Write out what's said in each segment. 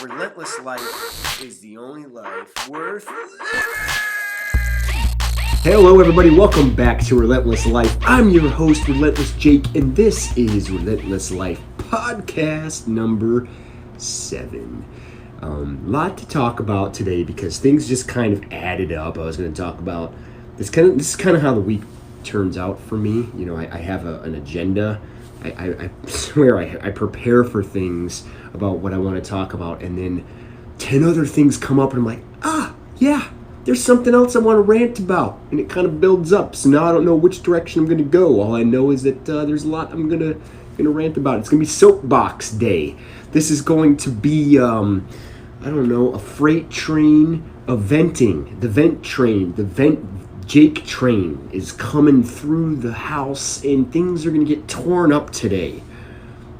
Relentless life is the only life worth living. Hello everybody, welcome back to Relentless Life. I'm your host, Relentless Jake, and this is Relentless Life podcast number 7. Lot to talk about today because things just kind of added up. I was going to talk about this is kind of how the week turns out for me. You know, I have an agenda. I swear I prepare for things about what I want to talk about, and then 10 other things come up and I'm like, yeah, there's something else I want to rant about, and it kind of builds up. So now I don't know which direction I'm going to go. All I know is that there's a lot I'm gonna rant about. It's going to be soapbox day. This is going to be a freight train, a venting. The vent train, Jake train is coming through the house, and things are going to get torn up today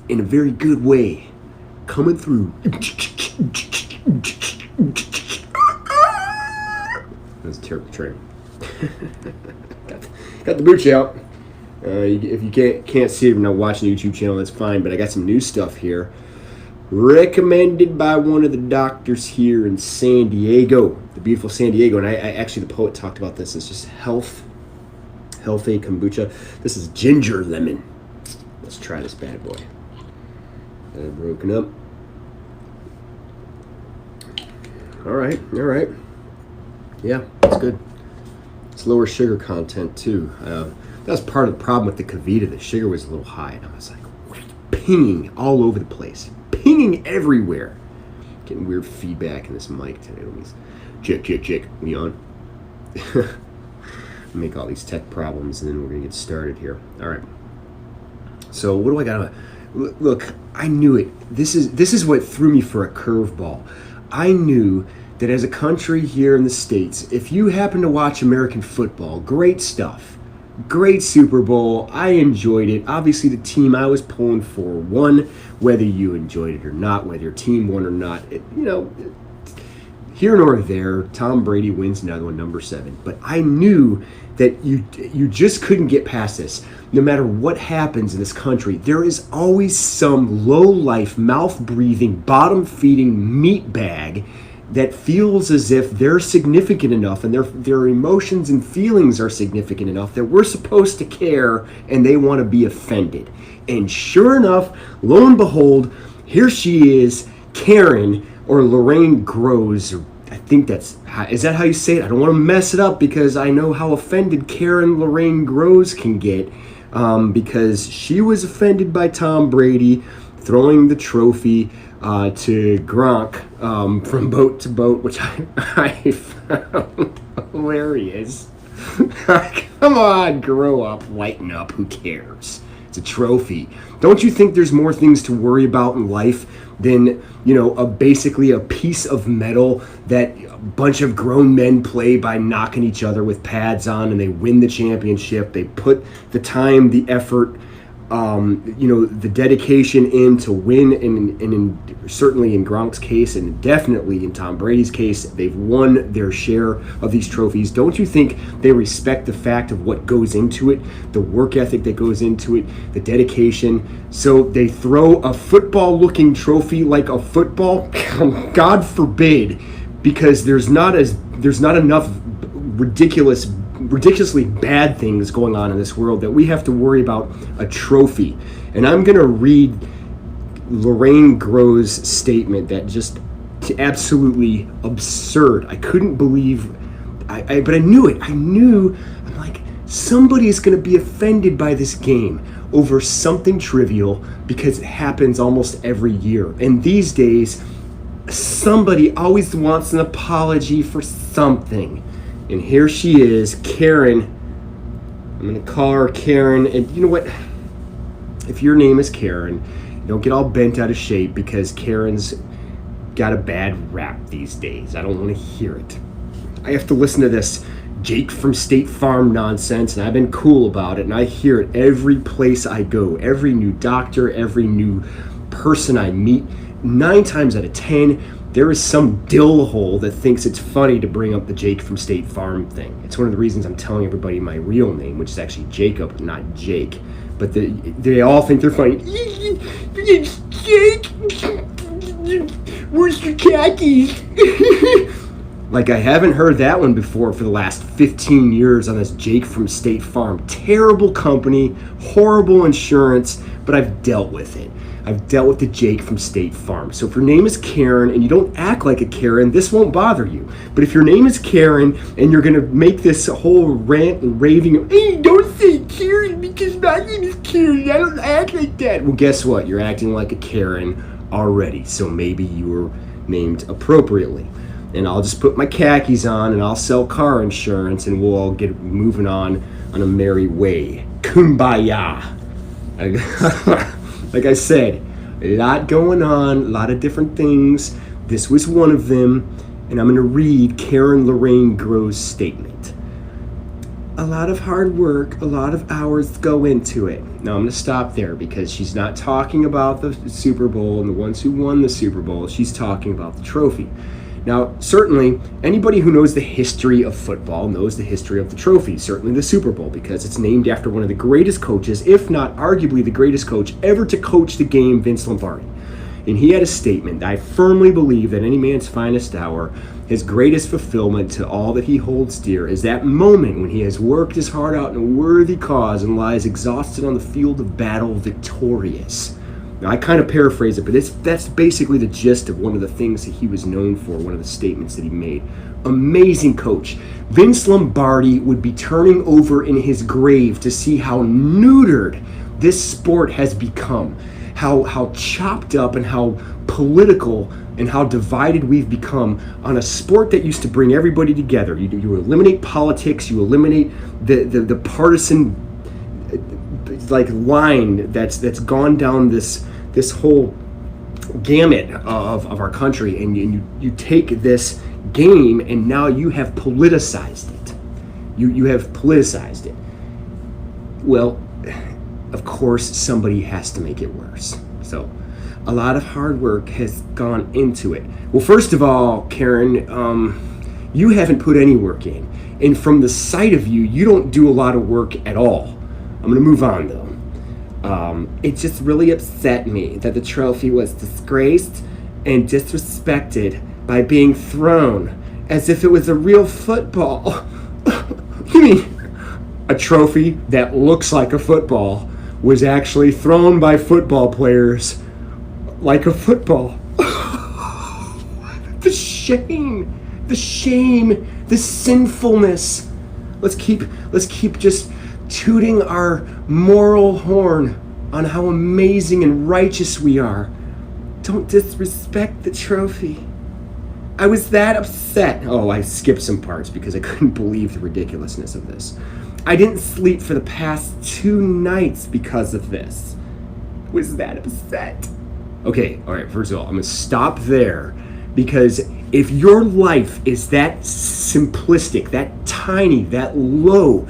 in a very good way. Coming through. That's a terrible train. got the Bucci out. If you can't see it, you're not watching the YouTube channel, that's fine, but I got some new stuff here. Recommended by one of the doctors here in San Diego, the beautiful San Diego. And I actually, the poet talked about this. It's just healthy kombucha. This is ginger lemon. Let's try this bad boy. Broken up. All right. Yeah, it's good. It's lower sugar content too. That was part of the problem with the KeVita. The sugar was a little high, and I was like pinging all over the place. Pinging everywhere. Getting weird feedback in this mic today. Check. We on? Make all these tech problems, and then we're gonna get started here. All right. So what do I got? Look, I knew it. This is what threw me for a curveball. I knew that as a country here in the States, if you happen to watch American football, great stuff. Great Super Bowl. I enjoyed it. Obviously, the team I was pulling for won, whether you enjoyed it or not, whether your team won or not. Here nor there, Tom Brady wins another one, number 7. But I knew that you just couldn't get past this. No matter what happens in this country, there is always some low-life, mouth-breathing, bottom-feeding meatbag that feels as if they're significant enough and their emotions and feelings are significant enough that we're supposed to care, and they want to be offended. And sure enough, lo and behold, here she is, Karen, or Lorraine Groves. I think is that how you say it? I don't want to mess it up because I know how offended Karen Lorraine Groves can get, because she was offended by Tom Brady throwing the trophy to Gronk from boat to boat, which I found hilarious. Come on, grow up, lighten up, who cares? It's a trophy. Don't you think there's more things to worry about in life than, basically a piece of metal that a bunch of grown men play by knocking each other with pads on, and they win the championship? They put the time, the effort, the dedication in to win, and certainly in Gronk's case, and definitely in Tom Brady's case, they've won their share of these trophies. Don't you think they respect the fact of what goes into it, the work ethic that goes into it, the dedication? So they throw a football-looking trophy like a football? God forbid, because there's not enough ridiculously bad things going on in this world that we have to worry about a trophy. And I'm going to read Lorraine Groves' statement that just absolutely absurd. I couldn't believe, but I knew it. I'm like, somebody's going to be offended by this game over something trivial because it happens almost every year. And these days, somebody always wants an apology for something. And here she is, Karen. I'm going to call her Karen. And you know what? If your name is Karen, don't get all bent out of shape because Karen's got a bad rap these days. I don't want to hear it. I have to listen to this Jake from State Farm nonsense, and I've been cool about it, and I hear it every place I go. Every new doctor, every new person I meet, 9 times out of 10, there is some dill hole that thinks it's funny to bring up the Jake from State Farm thing. It's one of the reasons I'm telling everybody my real name, which is actually Jacob, not Jake. But they all think they're funny. Jake, Where's your khakis? Like, I haven't heard that one before for the last 15 years on this Jake from State Farm. Terrible company, horrible insurance, but I've dealt with it. I've dealt with the Jake from State Farm. So if your name is Karen and you don't act like a Karen, this won't bother you. But if your name is Karen and you're going to make this whole rant and raving of, hey, don't say Karen because my name is Karen, I don't act like that. Well, guess what? You're acting like a Karen already. So maybe you were named appropriately. And I'll just put my khakis on and I'll sell car insurance and we'll all get moving on a merry way. Kumbaya. Like I said, a lot going on, a lot of different things. This was one of them, and I'm going to read Karen Lorraine Groh's statement. A lot of hard work, a lot of hours go into it. Now I'm going to stop there because she's not talking about the Super Bowl and the ones who won the Super Bowl. She's talking about the trophy. Now, certainly, anybody who knows the history of football knows the history of the trophy, certainly the Super Bowl, because it's named after one of the greatest coaches, if not arguably the greatest coach ever to coach the game, Vince Lombardi. And he had a statement, I firmly believe that any man's finest hour, his greatest fulfillment to all that he holds dear, is that moment when he has worked his heart out in a worthy cause and lies exhausted on the field of battle victorious. Now, I kind of paraphrase it, but that's basically the gist of one of the things that he was known for, one of the statements that he made. Amazing coach. Vince Lombardi would be turning over in his grave to see how neutered this sport has become, how chopped up and how political and how divided we've become on a sport that used to bring everybody together. You eliminate politics, you eliminate the partisan like line that's gone down this whole gamut of our country, and you take this game and now you have politicized it. You have politicized it. Well, of course somebody has to make it worse. So a lot of hard work has gone into it. Well, first of all, Karen, you haven't put any work in, and from the sight of you, you don't do a lot of work at all. I'm going to move on, though. It just really upset me that the trophy was disgraced and disrespected by being thrown as if it was a real football. You mean a trophy that looks like a football was actually thrown by football players like a football? The shame, the sinfulness. Let's keep just tooting our moral horn on how amazing and righteous we are. Don't disrespect the trophy. I was that upset. Oh, I skipped some parts because I couldn't believe the ridiculousness of this. I didn't sleep for the past 2 nights because of this. I was that upset. Okay, all right, first of all, I'm going to stop there because if your life is that simplistic, that tiny, that low,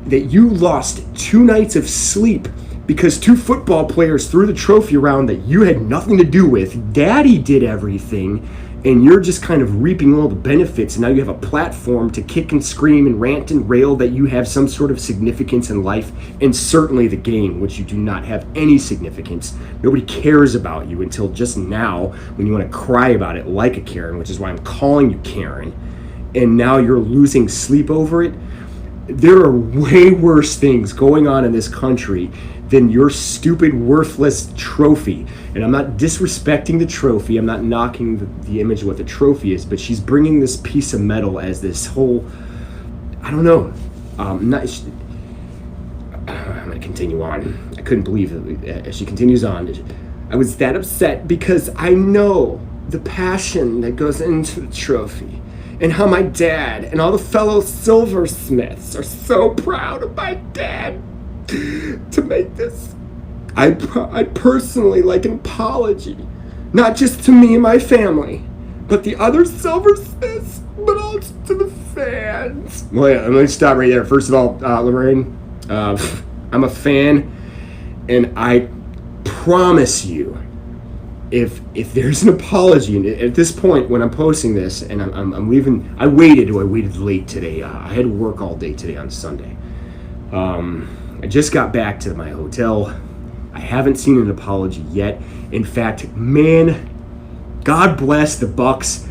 that you lost 2 nights of sleep because 2 football players threw the trophy around that you had nothing to do with, daddy did everything, and you're just kind of reaping all the benefits, and now you have a platform to kick and scream and rant and rail that you have some sort of significance in life, and certainly the game, which you do not have any significance. Nobody cares about you until just now when you want to cry about it like a Karen, which is why I'm calling you Karen, and now you're losing sleep over it. There are way worse things going on in this country than your stupid, worthless trophy. And I'm not disrespecting the trophy. I'm not knocking the image of what the trophy is, but she's bringing this piece of metal as this whole, I don't know. I'm going to continue on. I couldn't believe it as she continues on. I was that upset because I know the passion that goes into the trophy, and how my dad and all the fellow silversmiths are so proud of my dad to make this. I'd personally like an apology, not just to me and my family, but the other silversmiths, but also to the fans. Well, yeah, let me stop right there. First of all, Lorraine, I'm a fan, and I promise you, if there's an apology, and at this point when I'm posting this and I'm leaving, I waited late today. I had to work all day today on Sunday. I just got back to my hotel. I haven't seen an apology yet. In fact, man, God bless the Bucks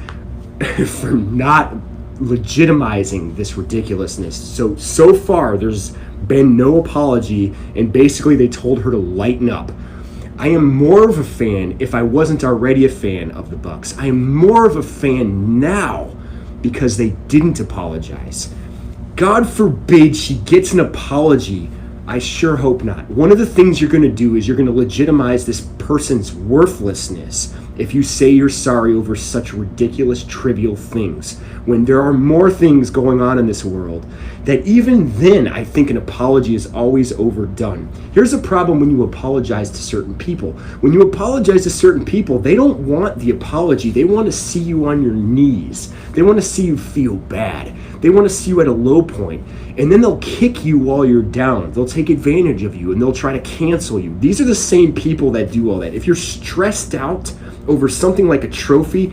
for not legitimizing this ridiculousness. So far, there's been no apology, and basically they told her to lighten up. I am more of a fan, if I wasn't already a fan of the Bucks, I am more of a fan now because they didn't apologize. God forbid she gets an apology. I sure hope not. One of the things you're going to do is you're going to legitimize this person's worthlessness if you say you're sorry over such ridiculous, trivial things, when there are more things going on in this world that even then I think an apology is always overdone. Here's the problem when you apologize to certain people. When you apologize to certain people, they don't want the apology. They want to see you on your knees. They want to see you feel bad. They want to see you at a low point, and then they'll kick you while you're down. They'll take advantage of you, and they'll try to cancel you. These are the same people that do all that. If you're stressed out over something like a trophy,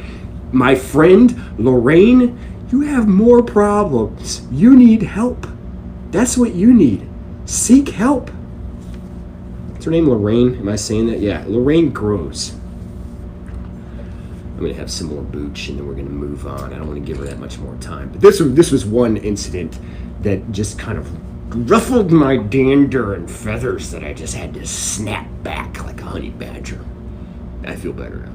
my friend Lorraine, you have more problems. You need help. That's what you need. Seek help. Is her name Lorraine? Am I saying that? Yeah, Lorraine Groves. I'm going to have some more booch, and then we're going to move on. I don't want to give her that much more time. But this was one incident that just kind of ruffled my dander and feathers that I just had to snap back like a honey badger. I feel better now.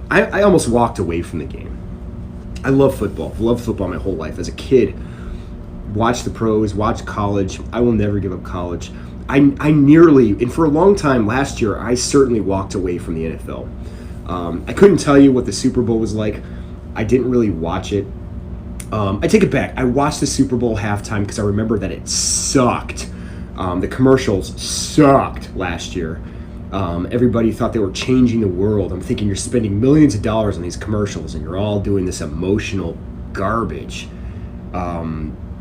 I almost walked away from the game. I love football. I've loved football my whole life. As a kid, watched the pros, watched college. I will never give up college. I nearly, and for a long time last year, I certainly walked away from the NFL. I couldn't tell you what the Super Bowl was like. I didn't really watch it. I take it back. I watched the Super Bowl halftime because I remember that it sucked. The commercials sucked last year. Everybody thought they were changing the world. I'm thinking you're spending millions of dollars on these commercials and you're all doing this emotional garbage.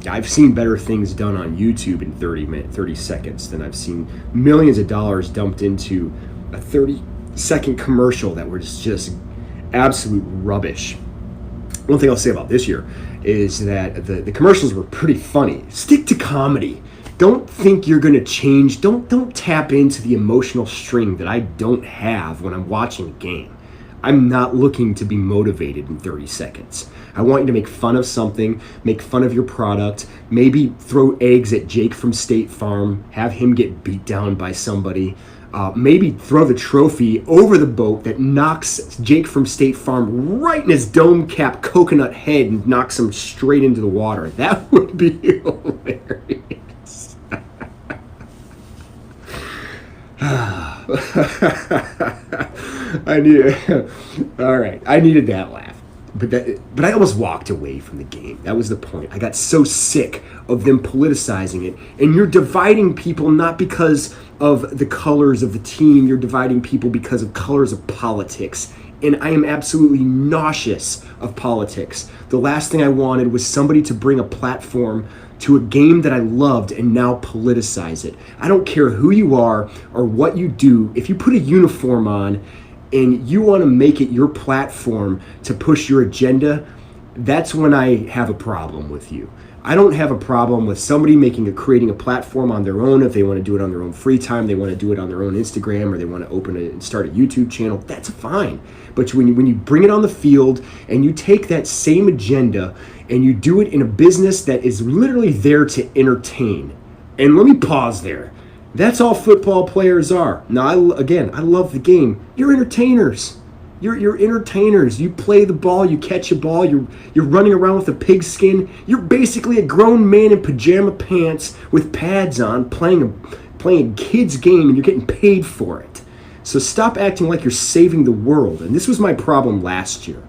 I've seen better things done on YouTube in 30 seconds than I've seen millions of dollars dumped into a 30-second commercial that was just absolute rubbish. One thing I'll say about this year is that the commercials were pretty funny. Stick to comedy. Don't think you're going to change. Don't tap into the emotional string that I don't have when I'm watching a game. I'm not looking to be motivated in 30 seconds. I want you to make fun of something, make fun of your product, maybe throw eggs at Jake from State Farm, have him get beat down by somebody, maybe throw the trophy over the boat that knocks Jake from State Farm right in his dome cap coconut head and knocks him straight into the water. That would be hilarious. All right. I needed that laugh. But I almost walked away from the game. That was the point. I got so sick of them politicizing it. And you're dividing people not because of the colors of the team. You're dividing people because of colors of politics. And I am absolutely nauseous of politics. The last thing I wanted was somebody to bring a platform to a game that I loved and now politicize it. I don't care who you are or what you do. If you put a uniform on and you want to make it your platform to push your agenda, that's when I have a problem with you. I don't have a problem with somebody creating a platform on their own. If they want to do it on their own free time, they want to do it on their own Instagram, or they want to start a YouTube channel, that's fine. But when you bring it on the field and you take that same agenda and you do it in a business that is literally there to entertain, and let me pause there. That's all football players are. Now, I love the game. You're entertainers. You're entertainers. You play the ball, you catch a ball, you're running around with a pigskin. You're basically a grown man in pajama pants with pads on playing a kid's game, and you're getting paid for it. So stop acting like you're saving the world. And this was my problem last year.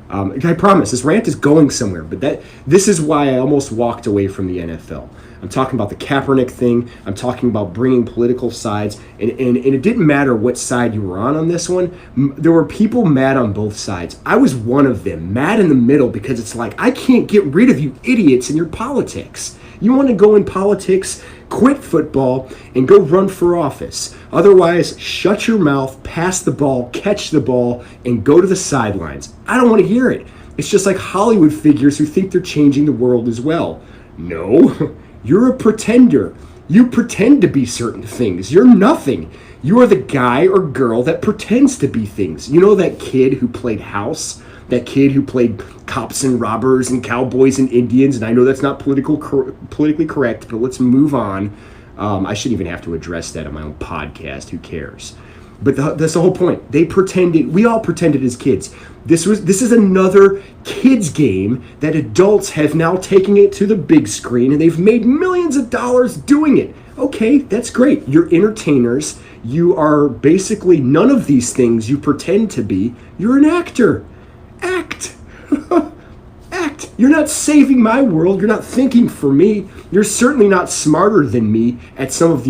I promise, this rant is going somewhere, but this is why I almost walked away from the NFL. I'm talking about the Kaepernick thing. I'm talking about bringing political sides. And it didn't matter what side you were on this one. There were people mad on both sides. I was one of them, mad in the middle, because it's like, I can't get rid of you idiots in your politics. You want to go in politics, quit football, and go run for office. Otherwise, shut your mouth, pass the ball, catch the ball, and go to the sidelines. I don't want to hear it. It's just like Hollywood figures who think they're changing the world as well. No, you're a pretender. You pretend to be certain things. You're nothing. You are the guy or girl that pretends to be things. You know that kid who played house? That kid who played cops and robbers and cowboys and Indians? And I know that's not politically correct, but let's move on. I shouldn't even have to address that on my own podcast. Who cares? But that's the whole point. They pretended. We all pretended as kids. This is another kids game that adults have now taken it to the big screen, and they've made millions of dollars doing it. Okay, that's great. You're entertainers. You are basically none of these things you pretend to be. You're an actor. Act. Act. You're not saving my world. You're not thinking for me. You're certainly not smarter than me at some of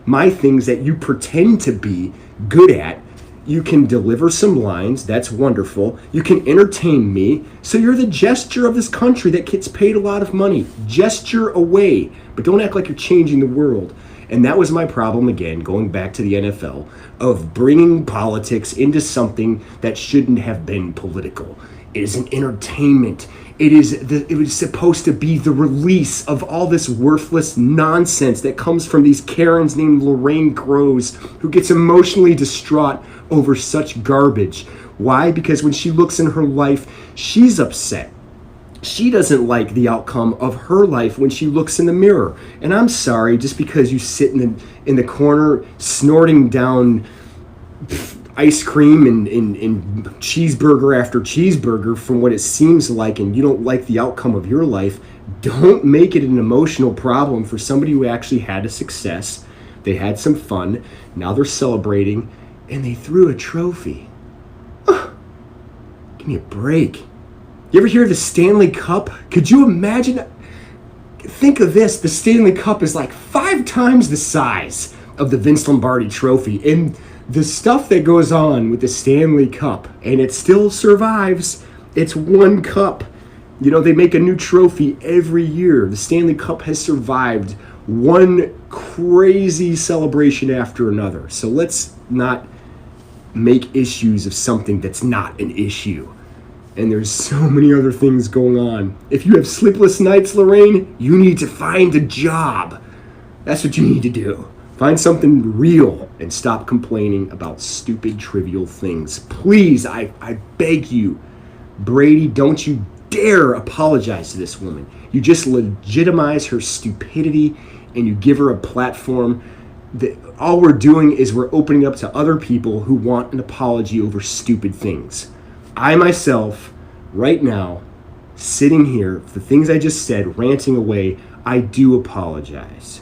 my things that you pretend to be good at. You can deliver some lines. That's wonderful. You can entertain me. So you're the gesture of this country that gets paid a lot of money. Gesture away. But don't act like you're changing the world. And that was my problem, again, going back to the NFL, of bringing politics into something that shouldn't have been political. It is an entertainment. It was supposed to be the release of all this worthless nonsense that comes from these Karens named Lorraine Groves, who gets emotionally distraught over such garbage. Why? Because when she looks in her life, she's upset. She doesn't like the outcome of her life when she looks in the mirror. And I'm sorry, just because you sit in the corner snorting down ice cream and cheeseburger after cheeseburger from what it seems like, and you don't like the outcome of your life, don't make it an emotional problem for somebody who actually had a success. They had some fun. Now they're celebrating, and they threw a trophy. Give me a break. You ever hear of the Stanley Cup? Could you imagine? Think of this. The Stanley Cup is like 5 times the size of the Vince Lombardi trophy. And the stuff that goes on with the Stanley Cup, and it still survives. It's one cup. You know, they make a new trophy every year. The Stanley Cup has survived one crazy celebration after another. So let's not make issues of something that's not an issue. And there's so many other things going on. If you have sleepless nights, Lorraine, you need to find a job. That's what you need to do. Find something real and stop complaining about stupid, trivial things. Please, I beg you. Brady, don't you dare apologize to this woman. You just legitimize her stupidity and you give her a platform. That all we're doing is we're opening up to other people who want an apology over stupid things. I myself, right now, sitting here, the things I just said, ranting away, I do apologize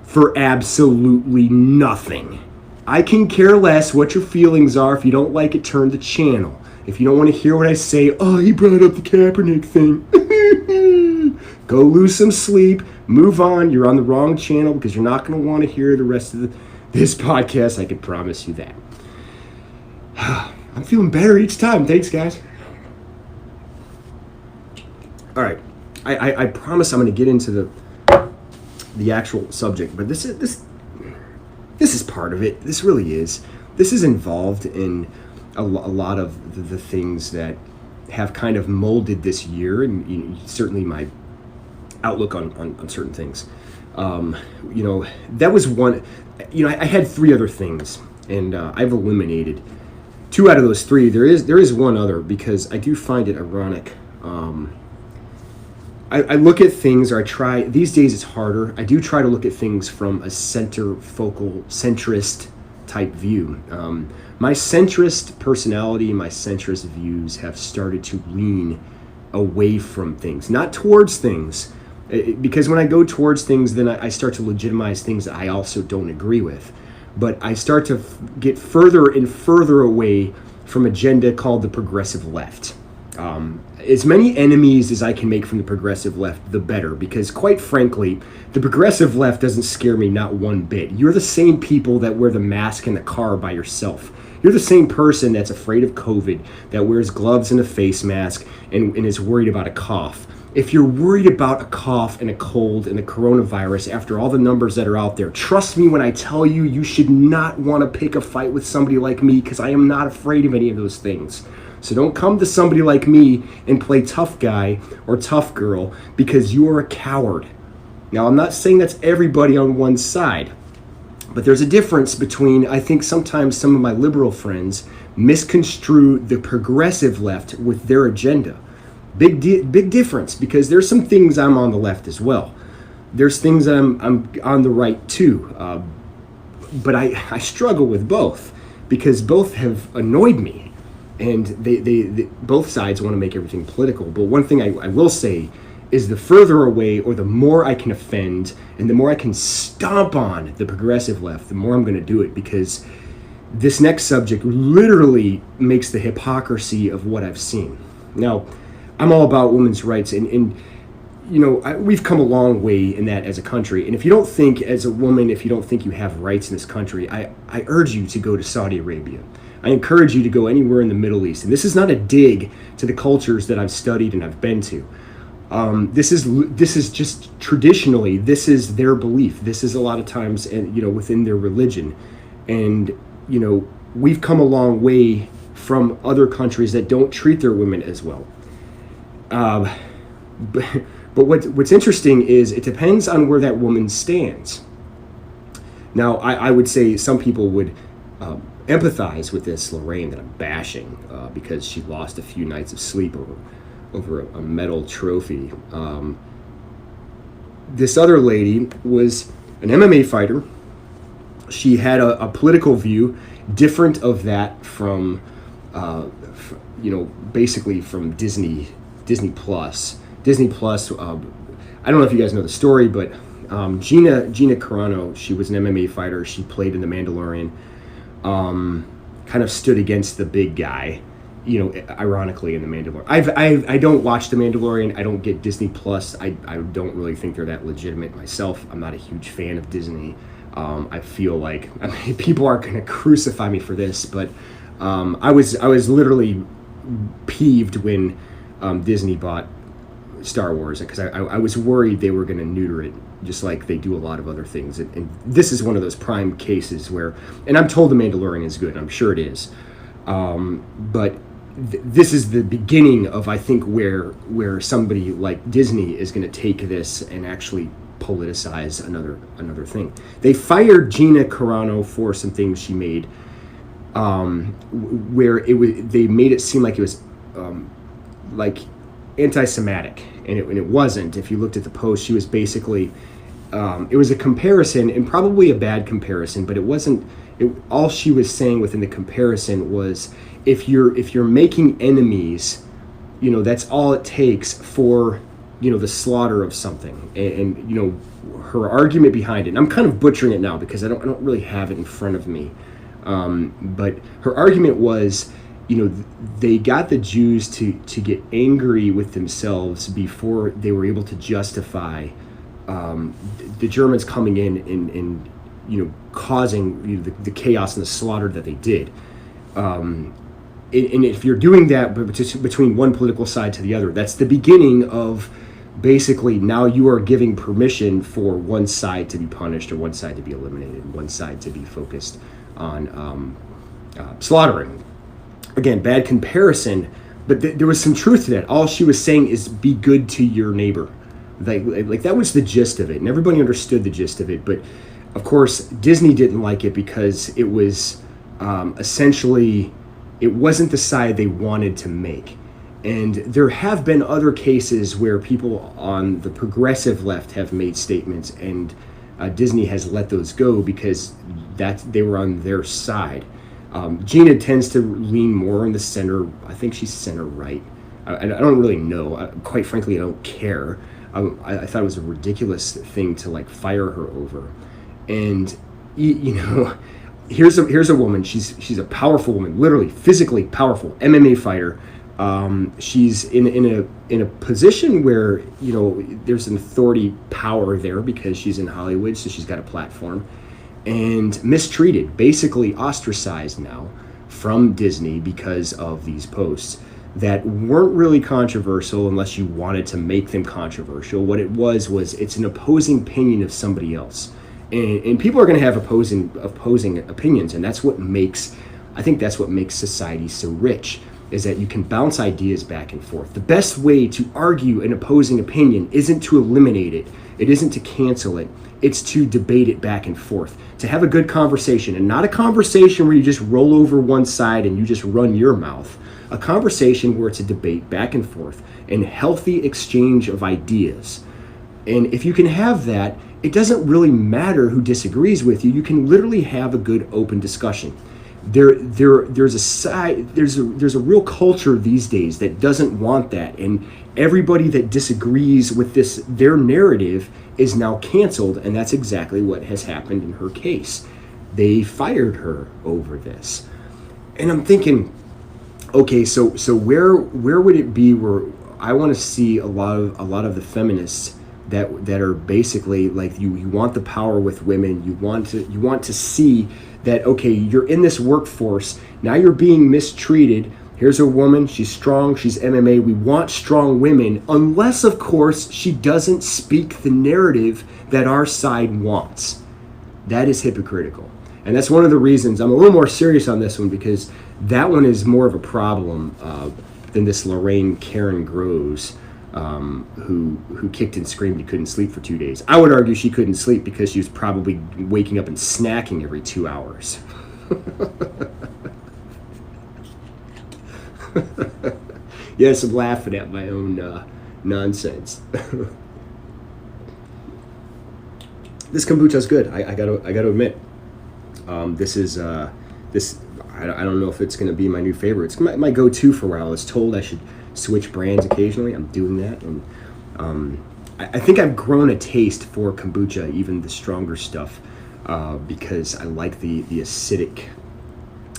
for absolutely nothing. I can care less what your feelings are. If you don't like it, turn the channel. If you don't want to hear what I say, oh, he brought up the Kaepernick thing. Go lose some sleep, move on. You're on the wrong channel because you're not going to want to hear the rest of this podcast. I can promise you that. I'm feeling better each time. Thanks, guys. All right. I promise I'm going to get into the actual subject, but this is part of it. This really is. This is involved in a lot of the things that have kind of molded this year, and certainly my outlook on certain things. That was one. I had 3 other things, and I've eliminated 2 out of those 3. There is one other, because I do find it ironic. I look at things, or I try, these days it's harder. I do try to look at things from a centrist type view. My centrist personality, my centrist views have started to lean away from things, not towards things. Because when I go towards things, then I start to legitimize things that I also don't agree with. But I start to get further and further away from agenda called the progressive left. As many enemies as I can make from the progressive left, the better. Because quite frankly, the progressive left doesn't scare me not one bit. You're the same people that wear the mask in the car by yourself. You're the same person that's afraid of COVID, that wears gloves and a face mask and is worried about a cough. If you're worried about a cough and a cold and the coronavirus after all the numbers that are out there, trust me when I tell you, you should not want to pick a fight with somebody like me, because I am not afraid of any of those things. So don't come to somebody like me and play tough guy or tough girl because you are a coward. Now, I'm not saying that's everybody on one side, but there's a difference between, I think sometimes some of my liberal friends misconstrue the progressive left with their agenda. Big difference, because there's some things I'm on the left as well. There's things I'm on the right too. But I struggle with both because both have annoyed me, and they both sides want to make everything political. But one thing I will say is the further away or the more I can offend and the more I can stomp on the progressive left, the more I'm going to do it, because this next subject literally makes the hypocrisy of what I've seen. Now, I'm all about women's rights, and you know, we've come a long way in that as a country. And if you don't think, as a woman, if you don't think you have rights in this country, I urge you to go to Saudi Arabia. I encourage you to go anywhere in the Middle East. And this is not a dig to the cultures that I've studied and I've been to. This is just traditionally, this is their belief. This is a lot of times, you know, within their religion. And, you know, we've come a long way from other countries that don't treat their women as well. But what's interesting is it depends on where that woman stands. Now, I would say some people would empathize with this Lorraine that I'm bashing because she lost a few nights of sleep over a medal trophy. This other lady was an MMA fighter. She had a political view different of that from, you know, basically from Disney Plus. Disney Plus, I don't know if you guys know the story, but Gina Carano, she was an MMA fighter. She played in The Mandalorian, kind of stood against the big guy, you know, ironically in The Mandalorian. I don't watch The Mandalorian. I don't get Disney Plus. I don't really think they're that legitimate myself. I'm not a huge fan of Disney. I feel like, I mean, people are going to crucify me for this, but I was literally peeved when Disney bought Star Wars, because I was worried they were going to neuter it, just like they do a lot of other things. And this is one of those prime cases where, and I'm told The Mandalorian is good, I'm sure it is, but this is the beginning of, I think, where somebody like Disney is going to take this and actually politicize another thing. They fired Gina Carano for some things she made, where they made it seem like it was like anti-Semitic, and it wasn't. If you looked at the post, she was basically, it was a comparison, and probably a bad comparison, but it wasn't. All she was saying within the comparison was, if you're making enemies, you know, that's all it takes for, you know, the slaughter of something. And you know, her argument behind it, and I'm kind of butchering it now because I don't really have it in front of me, but her argument was, you know, they got the Jews to get angry with themselves before they were able to justify the Germans coming in and you know, causing, you know, the chaos and the slaughter that they did. And if you're doing that between one political side to the other, that's the beginning of basically now you are giving permission for one side to be punished or one side to be eliminated, one side to be focused on slaughtering. Again, bad comparison, but there was some truth to that. All she was saying is be good to your neighbor. Like that was the gist of it, and everybody understood the gist of it. But of course, Disney didn't like it because it was essentially, it wasn't the side they wanted to make. And there have been other cases where people on the progressive left have made statements, and Disney has let those go because they were on their side. Gina tends to lean more in the center. I think she's center right. I don't really know. Quite frankly, I don't care. I thought it was a ridiculous thing to like fire her over. And you know, here's a woman. She's a powerful woman, literally physically powerful MMA fighter. She's in a position where, you know, there's an authority power there because she's in Hollywood, so she's got a platform. And mistreated, basically ostracized now from Disney because of these posts that weren't really controversial unless you wanted to make them controversial. What it was it's an opposing opinion of somebody else. And people are going to have opposing opinions, and that's what makes society so rich. is that you can bounce ideas back and forth. The best way to argue an opposing opinion isn't to eliminate it. It isn't to cancel it. It's to debate it back and forth, to have a good conversation, and not a conversation where you just roll over one side and you just run your mouth. A conversation where it's a debate back and forth and healthy exchange of ideas. And if you can have that, it doesn't really matter who disagrees with you. You can literally have a good open discussion. There's a real culture these days that doesn't want that, and everybody that disagrees with their narrative is now canceled, and that's exactly what has happened in her case. They fired her over this, and I'm thinking, okay, so where would it be where I want to see a lot of the feminists that are basically like, you want the power with women, you want to see that, okay, you're in this workforce, now you're being mistreated. Here's a woman, she's strong, she's MMA, we want strong women, unless, of course, she doesn't speak the narrative that our side wants. That is hypocritical. And that's one of the reasons I'm a little more serious on this one, because that one is more of a problem than this Lorraine Karen Groves, who kicked and screamed he couldn't sleep for 2 days. I would argue she couldn't sleep because she was probably waking up and snacking every 2 hours. Yes, I'm laughing at my own nonsense. This kombucha's good. I gotta admit. This is this. I don't know if it's gonna be my new favorite. It's my go-to for a while. I was told I should switch brands occasionally. I'm doing that, and I think I've grown a taste for kombucha, even the stronger stuff, because I like the acidic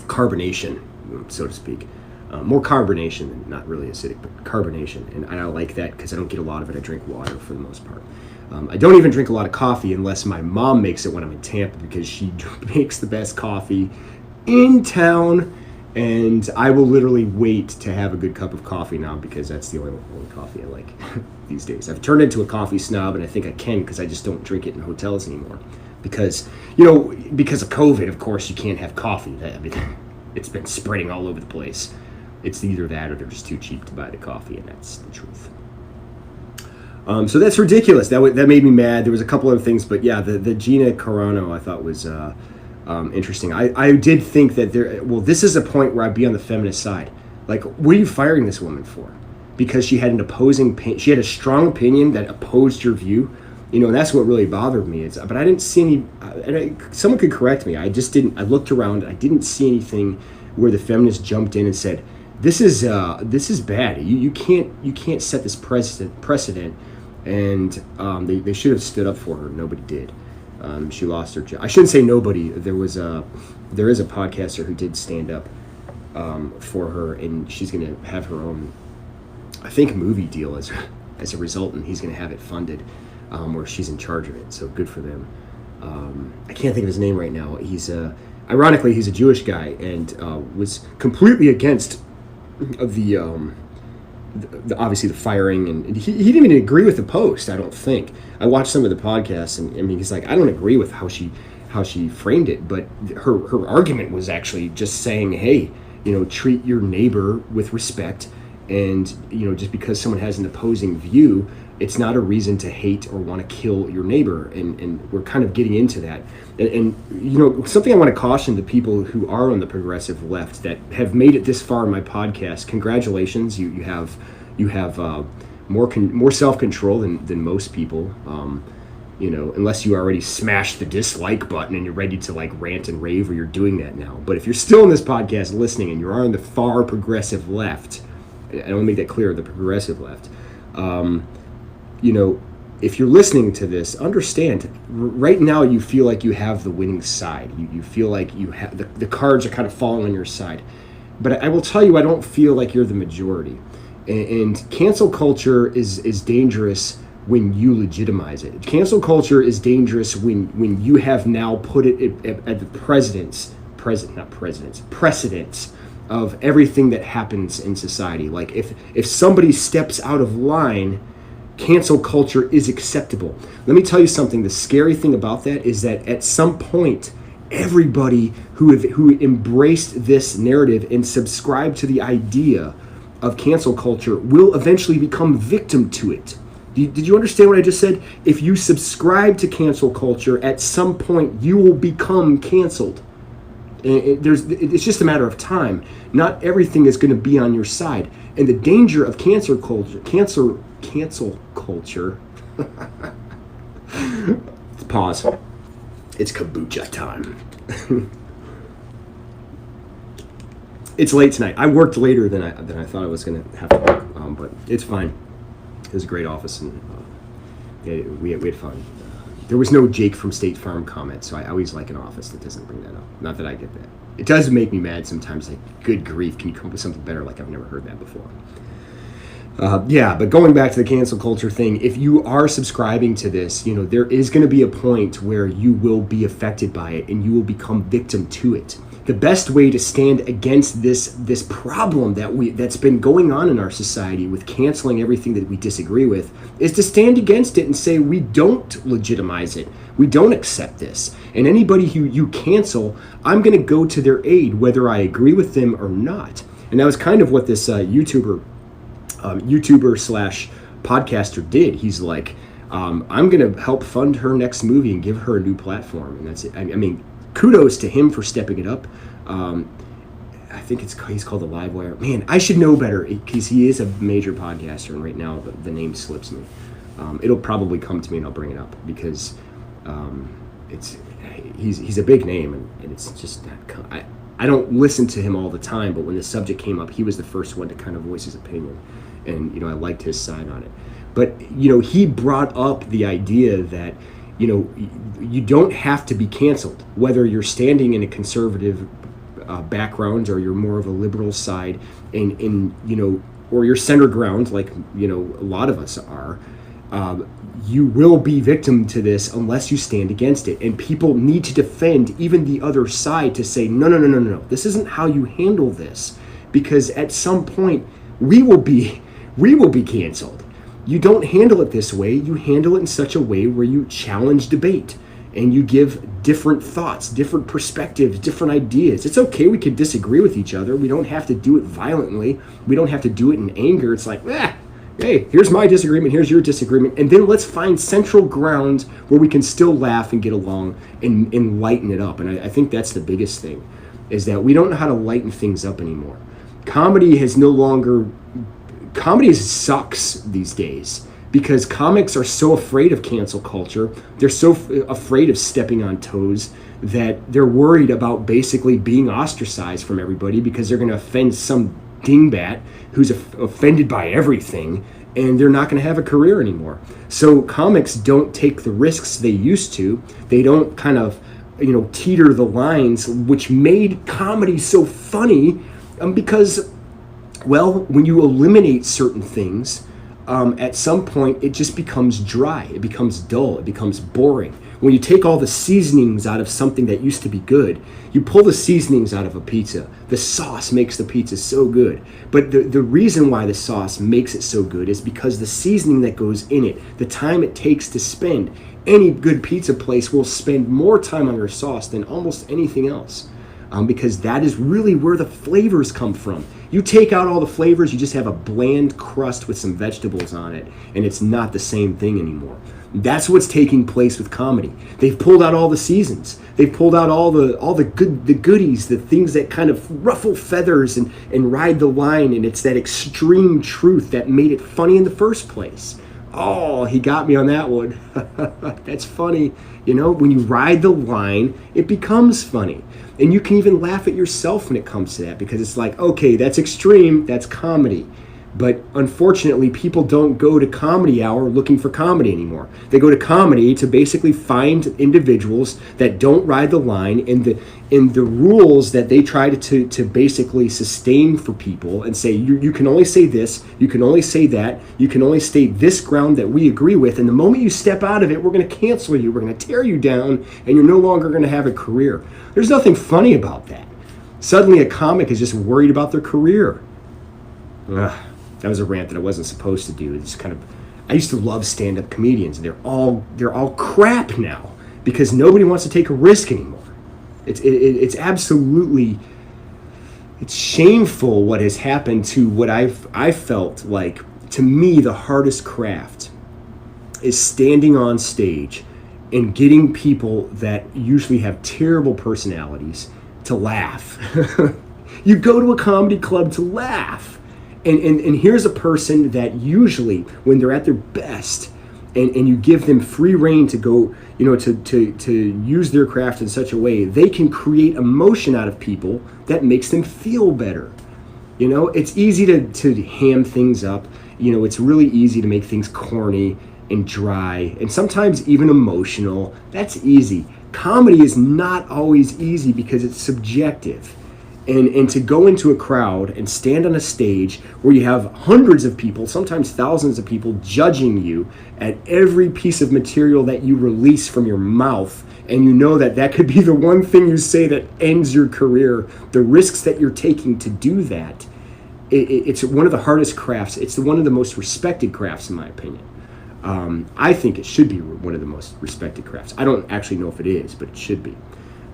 carbonation, so to speak. More carbonation than not really acidic, but carbonation, and I like that because I don't get a lot of it. I drink water for the most part. I don't even drink a lot of coffee unless my mom makes it when I'm in Tampa, because she makes the best coffee in town. And I will literally wait to have a good cup of coffee now, because that's the only coffee I like these days. I've turned into a coffee snob, and I think I can because I just don't drink it in hotels anymore. Because, because of COVID, of course, you can't have coffee. I mean, it's been spreading all over the place. It's either that or they're just too cheap to buy the coffee, and that's the truth. So that's ridiculous. That made me mad. There was a couple other things, but yeah, the Gina Carano I thought was interesting. I did think that this is a point where I'd be on the feminist side. Like, what are you firing this woman for? Because she had she had a strong opinion that opposed your view. And that's what really bothered me. But I didn't see any, someone could correct me. I just didn't, I looked around, I didn't see anything where the feminists jumped in and said, this is bad. You can't set this precedent. And they should have stood up for her. Nobody did. She lost her job. I shouldn't say nobody. There is a podcaster who did stand up for her, and she's going to have her own, I think, movie deal as a result, and he's going to have it funded, where she's in charge of it. So good for them. I can't think of his name right now. Ironically, he's a Jewish guy, and was completely against the obviously the firing, and he didn't even agree with the post. I don't think. I watched some of the podcasts, and I mean, he's like, I don't agree with how she framed it, but her argument was actually just saying, hey, treat your neighbor with respect, and just because someone has an opposing view, it's not a reason to hate or want to kill your neighbor. And we're kind of getting into that. And something I want to caution the people who are on the progressive left that have made it this far in my podcast. Congratulations, you have more self-control than most people. Unless you already smashed the dislike button and you're ready to like rant and rave, or you're doing that now. But if you're still in this podcast listening and you're on the far progressive left, I want to make that clear, the progressive left. If you're listening to this, understand, right now you feel like you have the winning side. You feel like you have the cards are kind of falling on your side. But I will tell you, I don't feel like you're the majority. And cancel culture is dangerous when you legitimize it. Cancel culture is dangerous when you have now put it at the precedence of everything that happens in society. Like if somebody steps out of line, cancel culture is acceptable. Let me tell you something. The scary thing about that is that at some point, everybody who embraced this narrative and subscribed to the idea of cancel culture will eventually become victim to it. Did you understand what I just said? If you subscribe to cancel culture, at some point you will become canceled. It's just a matter of time. Not everything is going to be on your side. And the danger of cancel culture. Pause. It's kombucha time. It's late tonight. I worked later than I thought I was going to have to work, but it's fine. It was a great office, and we had fun. There was no Jake from State Farm comment, so I always like an office that doesn't bring that up. Not that I get that. It does make me mad sometimes, like, good grief, can you come up with something better? Like, I've never heard that before. But going back to the cancel culture thing, if you are subscribing to this, there is going to be a point where you will be affected by it and you will become victim to it. The best way to stand against this problem that's been going on in our society with canceling everything that we disagree with is to stand against it and say we don't legitimize it. We don't accept this. And anybody who you cancel, I'm going to go to their aid whether I agree with them or not. And that was kind of what this YouTuber slash podcaster did. He's like, I'm going to help fund her next movie and give her a new platform. And that's it. I mean, kudos to him for stepping it up. I think he's called The Livewire. Man, I should know better because he is a major podcaster, and right now the name slips me. It'll probably come to me and I'll bring it up because he's a big name, and it's just I don't listen to him all the time, but when the subject came up, he was the first one to kind of voice his opinion, and I liked his side on it. But he brought up the idea that you don't have to be canceled, whether you're standing in a conservative background or you're more of a liberal side, or you're center ground, like a lot of us are. You will be victim to this unless you stand against it, and people need to defend even the other side to say no, this isn't how you handle this, because at some point we will be canceled. You don't handle it this way. You handle it in such a way where you challenge debate and you give different thoughts, different perspectives, different ideas. It's okay, we can disagree with each other. We don't have to do it violently. We don't have to do it in anger. It's like, hey, here's my disagreement, here's your disagreement, and then let's find central ground where we can still laugh and get along and lighten it up. And I think that's the biggest thing, is that we don't know how to lighten things up anymore. Comedy sucks these days because comics are so afraid of cancel culture. They're so afraid of stepping on toes that they're worried about basically being ostracized from everybody because they're going to offend some dingbat who's offended by everything, and they're not going to have a career anymore. So comics don't take the risks they used to. They don't kind of teeter the lines, which made comedy so funny, because when you eliminate certain things, at some point it just becomes dry, it becomes dull, it becomes boring. When you take all the seasonings out of something that used to be good, you pull the seasonings out of a pizza. The sauce makes the pizza so good. But the reason why the sauce makes it so good is because the seasoning that goes in it, the time it takes to spend. Any good pizza place will spend more time on their sauce than almost anything else, because that is really where the flavors come from. You take out all the flavors, you just have a bland crust with some vegetables on it, and it's not the same thing anymore. That's what's taking place with comedy. They've pulled out all the seasons. They've pulled out all the goodies, the things that kind of ruffle feathers and ride the line, and it's that extreme truth that made it funny in the first place. Oh, he got me on that one. That's funny. When you ride the line, it becomes funny. And you can even laugh at yourself when it comes to that, because it's like, okay, that's extreme, that's comedy. But unfortunately, people don't go to Comedy Hour looking for comedy anymore. They go to comedy to basically find individuals that don't ride the line in the rules that they try to basically sustain for people, and say, you can only say this, you can only say that, you can only state this ground that we agree with, and the moment you step out of it, we're going to cancel you, we're going to tear you down, and you're no longer going to have a career. There's nothing funny about that. Suddenly a comic is just worried about their career. Ugh. That was a rant that I wasn't supposed to do. It's kind of, I used to love stand-up comedians, and they're all crap now because nobody wants to take a risk anymore. It's absolutely, it's shameful what has happened to what I felt like, to me, the hardest craft is standing on stage and getting people that usually have terrible personalities to laugh. You go to a comedy club to laugh. And here's a person that usually, when they're at their best, and you give them free reign to go, to use their craft in such a way, they can create emotion out of people that makes them feel better. It's easy to ham things up. It's really easy to make things corny and dry and sometimes even emotional. That's easy. Comedy is not always easy because it's subjective. And to go into a crowd and stand on a stage where you have hundreds of people, sometimes thousands of people, judging you at every piece of material that you release from your mouth, and you know that could be the one thing you say that ends your career, the risks that you're taking to do that, it's one of the hardest crafts. It's one of the most respected crafts, in my opinion. I think it should be one of the most respected crafts. I don't actually know if it is, but it should be.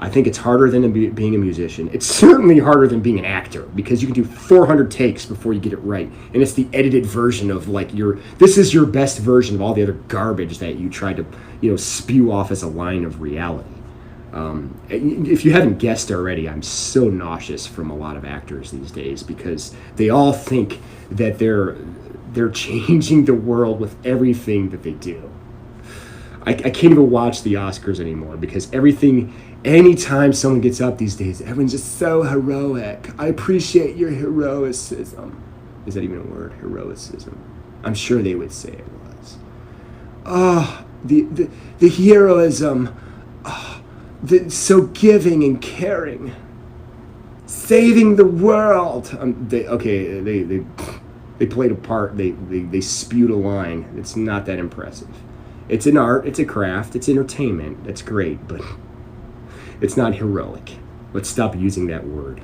I think it's harder than being a musician. It's certainly harder than being an actor, because you can do 400 takes before you get it right. And it's the edited version of this is your best version of all the other garbage that you tried to, spew off as a line of reality. If you haven't guessed already, I'm so nauseous from a lot of actors these days, because they all think that they're changing the world with everything that they do. I can't even watch the Oscars anymore, because anytime someone gets up these days, everyone's just so heroic. I appreciate your heroicism. Is that even a word? Heroicism. I'm sure they would say it was. Oh, the heroism. Oh, so giving and caring. Saving the world. They played a part. They spewed a line. It's not that impressive. It's an art, it's a craft, it's entertainment. That's great, but it's not heroic. Let's stop using that word.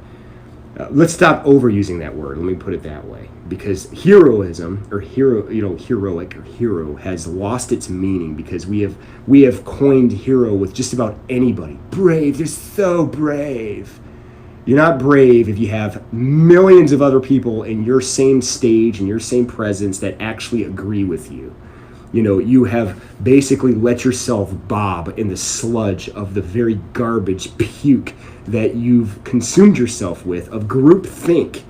Let's stop overusing that word. Let me put it that way, because heroism or heroic or hero has lost its meaning, because we have coined hero with just about anybody. Brave, they're so brave. You're not brave if you have millions of other people in your same stage and your same presence that actually agree with you. You have basically let yourself bob in the sludge of the very garbage puke that you've consumed yourself with, of group think,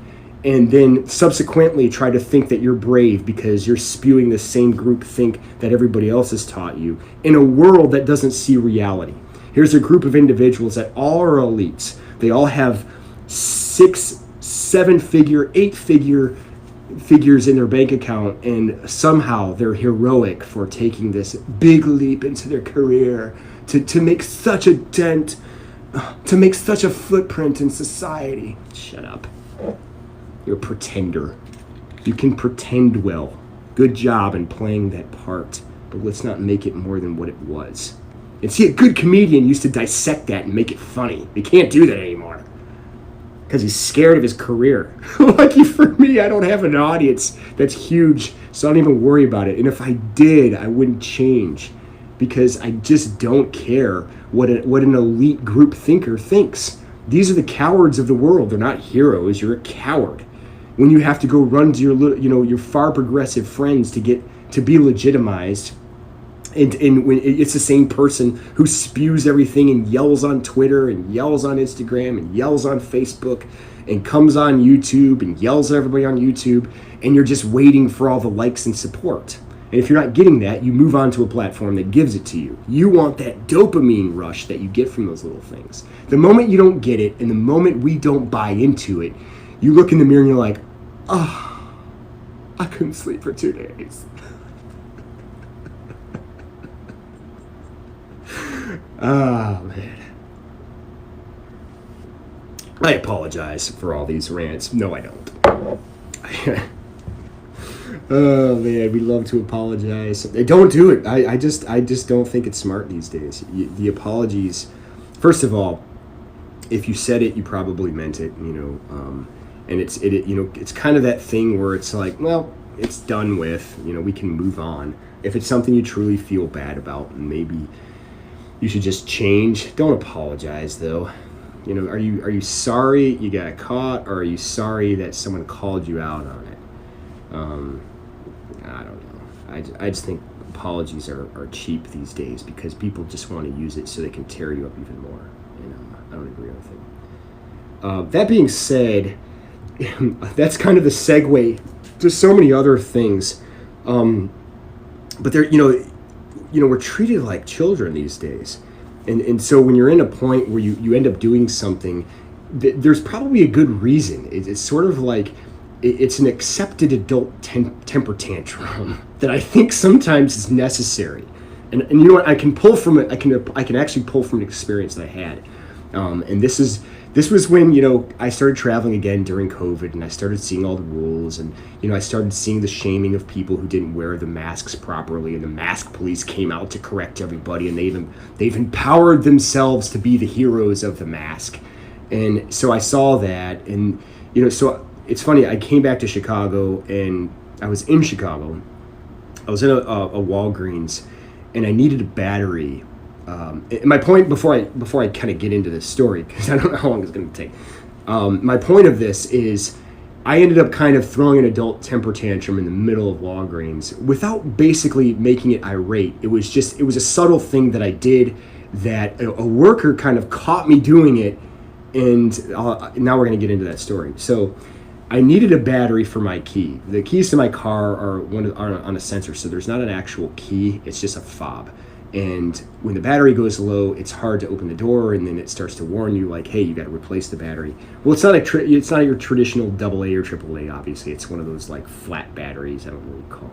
and then subsequently try to think that you're brave because you're spewing the same group think that everybody else has taught you in a world that doesn't see reality. Here's a group of individuals that all are elites. They all have 6, 7-figure, 8-figure figures in their bank account, and somehow they're heroic for taking this big leap into their career to make such a dent, to make such a footprint in society. Shut up. You're a pretender. You can pretend well. Good job in playing that part, but let's not make it more than what it was. And see, a good comedian used to dissect that and make it funny. They can't do that anymore, because he's scared of his career. Lucky for me, I don't have an audience that's huge, so I don't even worry about it. And if I did, I wouldn't change, because I just don't care what an elite group thinker thinks. These are the cowards of the world. They're not heroes. You're a coward when you have to go run to your far progressive friends to be legitimized. And when it's the same person who spews everything and yells on Twitter and yells on Instagram and yells on Facebook and comes on YouTube and yells at everybody on YouTube, and you're just waiting for all the likes and support. And if you're not getting that, you move on to a platform that gives it to you. You want that dopamine rush that you get from those little things. The moment you don't get it, and the moment we don't buy into it, you look in the mirror and you're like, oh, I couldn't sleep for 2 days. Oh, man. I apologize for all these rants. No, I don't. Oh, man, we love to apologize. Don't do it. I just don't think it's smart these days. The apologies, first of all, if you said it, you probably meant it, and it's kind of that thing where it's like, well, it's done with, we can move on. If it's something you truly feel bad about, maybe You should just change. Don't apologize though. You know, are you sorry you got caught, or are you sorry that someone called you out on it? I don't know. I just think apologies are cheap these days because people just want to use it so they can tear you up even more. You know, I don't agree with it. That being said, that's kind of the segue to so many other things. But there, we're treated like children these days. And so when you're in a point where you end up doing something, there's probably a good reason. It's sort of like it's an accepted adult temper tantrum that I think sometimes is necessary. And you know what? I can pull from it. I can actually pull from an experience that I had. And this was when, I started traveling again during COVID, and I started seeing all the rules, and, I started seeing the shaming of people who didn't wear the masks properly, and the mask police came out to correct everybody, and they've empowered themselves to be the heroes of the mask. And so I saw that, and, so it's funny, I came back to Chicago, and I was in Chicago. I was in a Walgreens, and I needed a battery. And my point before I kind of get into this story, because I don't know how long it's going to take. My point of this is I ended up kind of throwing an adult temper tantrum in the middle of Walgreens without basically making it irate. It was a subtle thing that I did that a worker kind of caught me doing it. And now we're going to get into that story. So I needed a battery for my key. The keys to my car are on a sensor, so there's not an actual key. It's just a fob. And when the battery goes low, it's hard to open the door, and then it starts to warn you, like, hey, you got to replace the battery. Well, it's not your traditional AA or AAA, obviously. It's one of those, like, flat batteries. I don't know what you call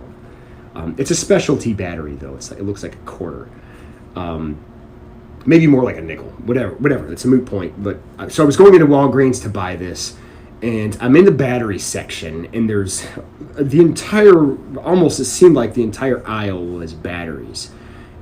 them. It's a specialty battery, though. It looks like a quarter. Maybe more like a nickel. Whatever. It's a moot point. But so I was going into Walgreens to buy this, and I'm in the battery section, and there's it seemed like the entire aisle was batteries.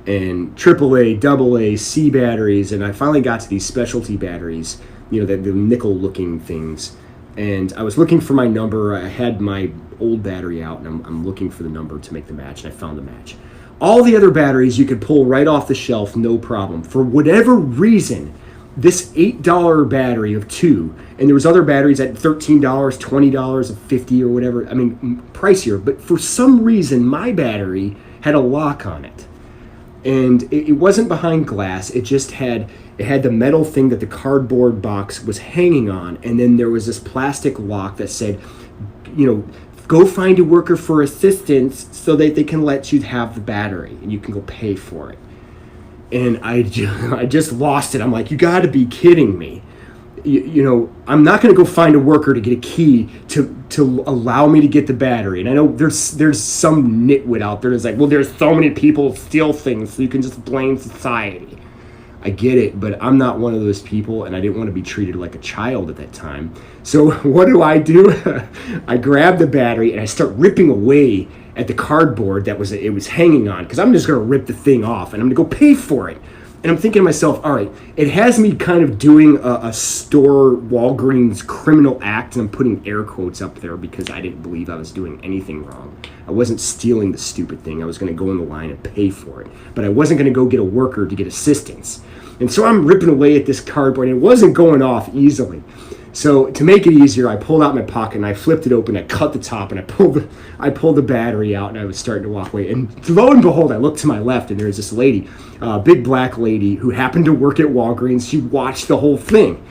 And AAA, AA, C batteries, and I finally got to these specialty batteries, the nickel-looking things. And I was looking for my number. I had my old battery out, and I'm looking for the number to make the match, and I found the match. All the other batteries you could pull right off the shelf, no problem. For whatever reason, this $8 battery of 2, and there was other batteries at $13, $20, $50 or whatever. I mean, pricier. But for some reason, my battery had a lock on it. And it wasn't behind glass. It just had the metal thing that the cardboard box was hanging on, and then there was this plastic lock that said, go find a worker for assistance so that they can let you have the battery and you can go pay for it. And I just lost it. I'm like, you got to be kidding me. I'm not going to go find a worker to get a key to allow me to get the battery. And I know there's some nitwit out there that's like, well, there's so many people steal things, so you can just blame society. I get it, but I'm not one of those people, and I didn't want to be treated like a child at that time. So what do? I grab the battery and I start ripping away at the cardboard it was hanging on, because I'm just going to rip the thing off and I'm going to go pay for it. And I'm thinking to myself, all right, it has me kind of doing a store Walgreens criminal act, and I'm putting air quotes up there because I didn't believe I was doing anything wrong. I wasn't stealing the stupid thing. I was going to go in the line and pay for it. But I wasn't going to go get a worker to get assistance. And so I'm ripping away at this cardboard, and it wasn't going off easily. So to make it easier, I pulled out my pocket and I flipped it open. I cut the top and I pulled the battery out, and I was starting to walk away. And lo and behold, I looked to my left, and there's this lady, big black lady who happened to work at Walgreens. She watched the whole thing,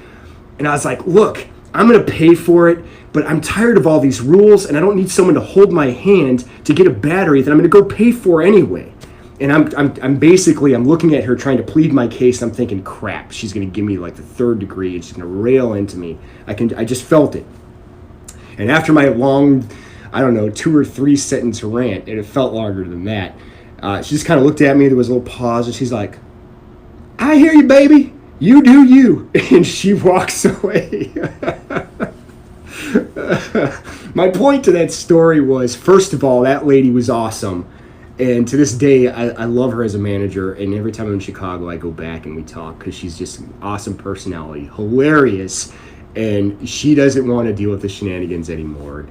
and I was like, "Look, I'm gonna pay for it, but I'm tired of all these rules, and I don't need someone to hold my hand to get a battery that I'm gonna go pay for anyway." And I'm looking at her trying to plead my case. I'm thinking, crap, she's going to give me like the third degree, and she's going to rail into me. I just felt it. And after my long, 2 or 3 sentence rant, and it felt longer than that, she just kind of looked at me. There was a little pause, and she's like, "I hear you, baby. You do you." And she walks away. My point to that story was, first of all, that lady was awesome. And to this day, I love her as a manager. And every time I'm in Chicago, I go back and we talk, because she's just an awesome personality, hilarious. And she doesn't want to deal with the shenanigans anymore.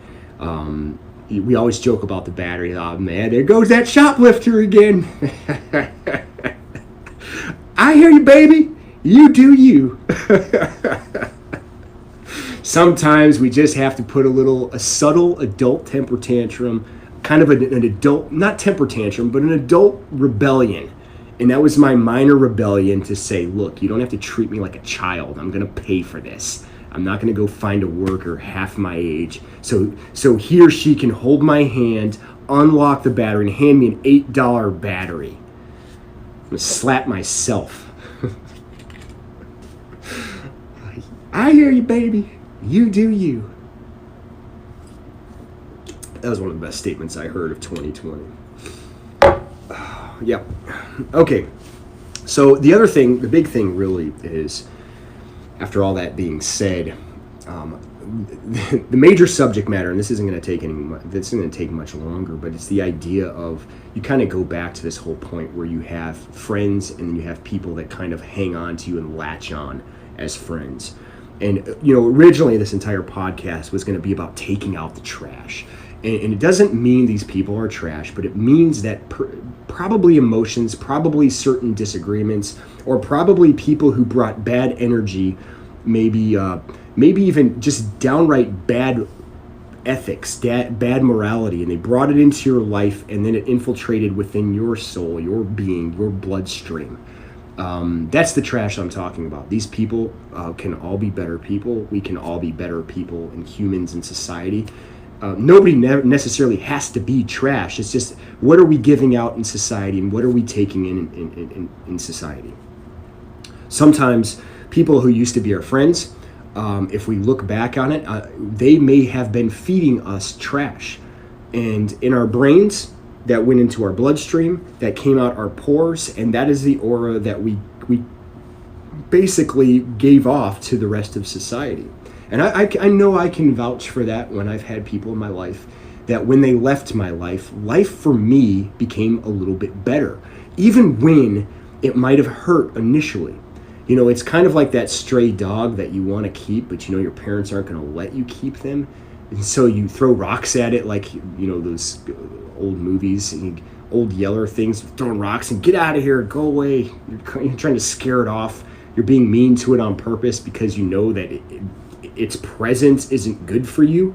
We always joke about the battery. Oh, man, there goes that shoplifter again. I hear you, baby. You do you. Sometimes we just have to put a subtle adult temper tantrum, kind of an adult, not temper tantrum, but an adult rebellion. And that was my minor rebellion to say, look, you don't have to treat me like a child. I'm going to pay for this. I'm not going to go find a worker half my age. So he or she can hold my hand, unlock the battery, and hand me an $8 battery. I'm going to slap myself. I hear you, baby. You do you. That was one of the best statements I heard of 2020. Yep. Okay. So the other thing, the big thing really is, after all that being said, the major subject matter, and this isn't going to take much longer, but it's the idea of, you kind of go back to this whole point where you have friends and then you have people that kind of hang on to you and latch on as friends. And, originally this entire podcast was going to be about taking out the trash. And it doesn't mean these people are trash, but it means that probably emotions, probably certain disagreements, or probably people who brought bad energy, maybe even just downright bad ethics, bad morality, and they brought it into your life, and then it infiltrated within your soul, your being, your bloodstream. That's the trash I'm talking about. These people can all be better people. We can all be better people and humans in society. Nobody necessarily has to be trash. It's just, what are we giving out in society and what are we taking in society? Sometimes people who used to be our friends, if we look back on it, they may have been feeding us trash. And in our brains, that went into our bloodstream, that came out our pores, and that is the aura that we basically gave off to the rest of society. And I know I can vouch for that when I've had people in my life that when they left my life for me became a little bit better, even when it might have hurt initially. It's kind of like that stray dog that you want to keep, but your parents aren't going to let you keep them. And so you throw rocks at it like, those old movies, old Yeller things, throwing rocks and get out of here, go away. You're trying to scare it off. You're being mean to it on purpose because you know that its presence isn't good for you.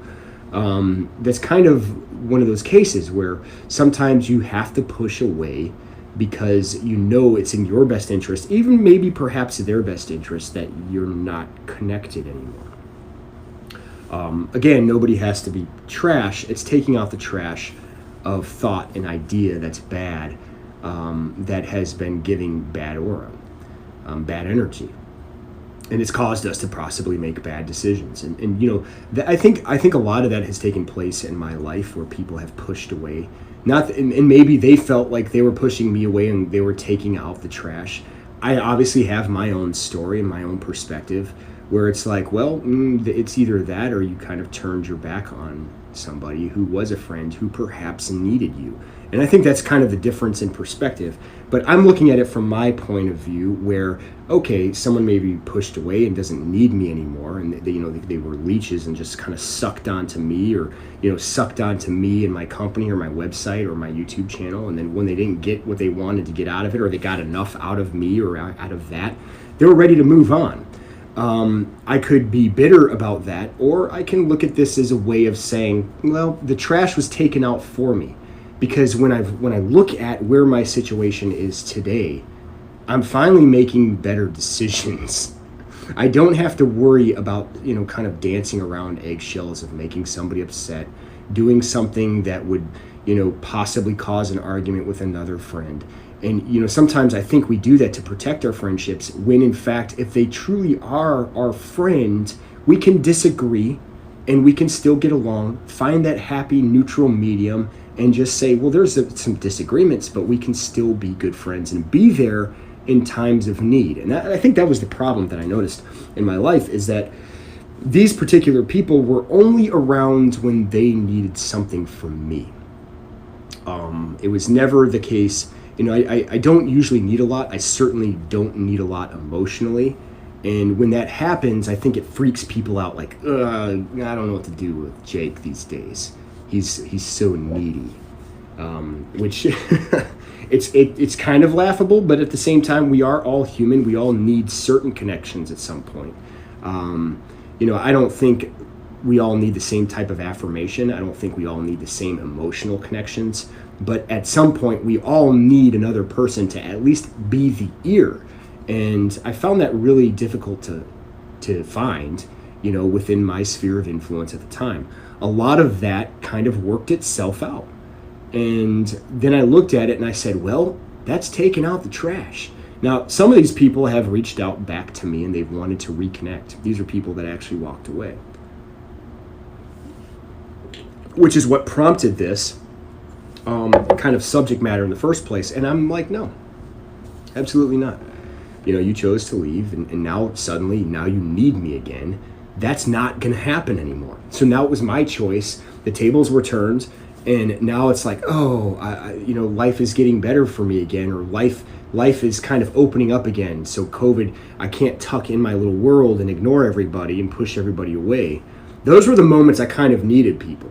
That's kind of one of those cases where sometimes you have to push away because it's in your best interest, even maybe perhaps their best interest, that you're not connected anymore. Again, nobody has to be trash. It's taking out the trash of thought and idea that's bad, that has been giving bad aura, bad energy. And it's caused us to possibly make bad decisions. And I think a lot of that has taken place in my life where people have pushed away. And maybe they felt like they were pushing me away and they were taking out the trash. I obviously have my own story and my own perspective where it's like, well, it's either that or you kind of turned your back on somebody who was a friend who perhaps needed you. And I think that's kind of the difference in perspective. But I'm looking at it from my point of view where, okay, someone may be pushed away and doesn't need me anymore, and they were leeches and just kind of sucked onto me, or sucked onto me and my company or my website or my YouTube channel, and then when they didn't get what they wanted to get out of it, or they got enough out of me or out of that, they were ready to move on. I could be bitter about that, or I can look at this as a way of saying, well, the trash was taken out for me. Because when I look at where my situation is today, I'm finally making better decisions. I don't have to worry about, kind of dancing around eggshells of making somebody upset, doing something that would, possibly cause an argument with another friend. And, sometimes I think we do that to protect our friendships when, in fact, if they truly are our friend, we can disagree and we can still get along, find that happy neutral medium, and just say, well, there's some disagreements, but we can still be good friends and be there in times of need. And I think that was the problem that I noticed in my life, is that these particular people were only around when they needed something from me. It was never the case. I don't usually need a lot. I certainly don't need a lot emotionally. And when that happens, I think it freaks people out, like, I don't know what to do with Jake these days. He's so needy. which it's kind of laughable, but at the same time, we are all human. We all need certain connections at some point. I don't think we all need the same type of affirmation. I don't think we all need the same emotional connections. But at some point, we all need another person to at least be the ear. And I found that really difficult to find, within my sphere of influence at the time. A lot of that kind of worked itself out. And then I looked at it and I said, well, that's taken out the trash. Now, some of these people have reached out back to me and they've wanted to reconnect. These are people that actually walked away, which is what prompted this kind of subject matter in the first place. And I'm like, no, absolutely not. You chose to leave, and now suddenly, now you need me again. That's not going to happen anymore. So now it was my choice. The tables were turned, and now it's like, oh, life is getting better for me again, or life is kind of opening up again. So COVID, I can't tuck in my little world and ignore everybody and push everybody away. Those were the moments I kind of needed people.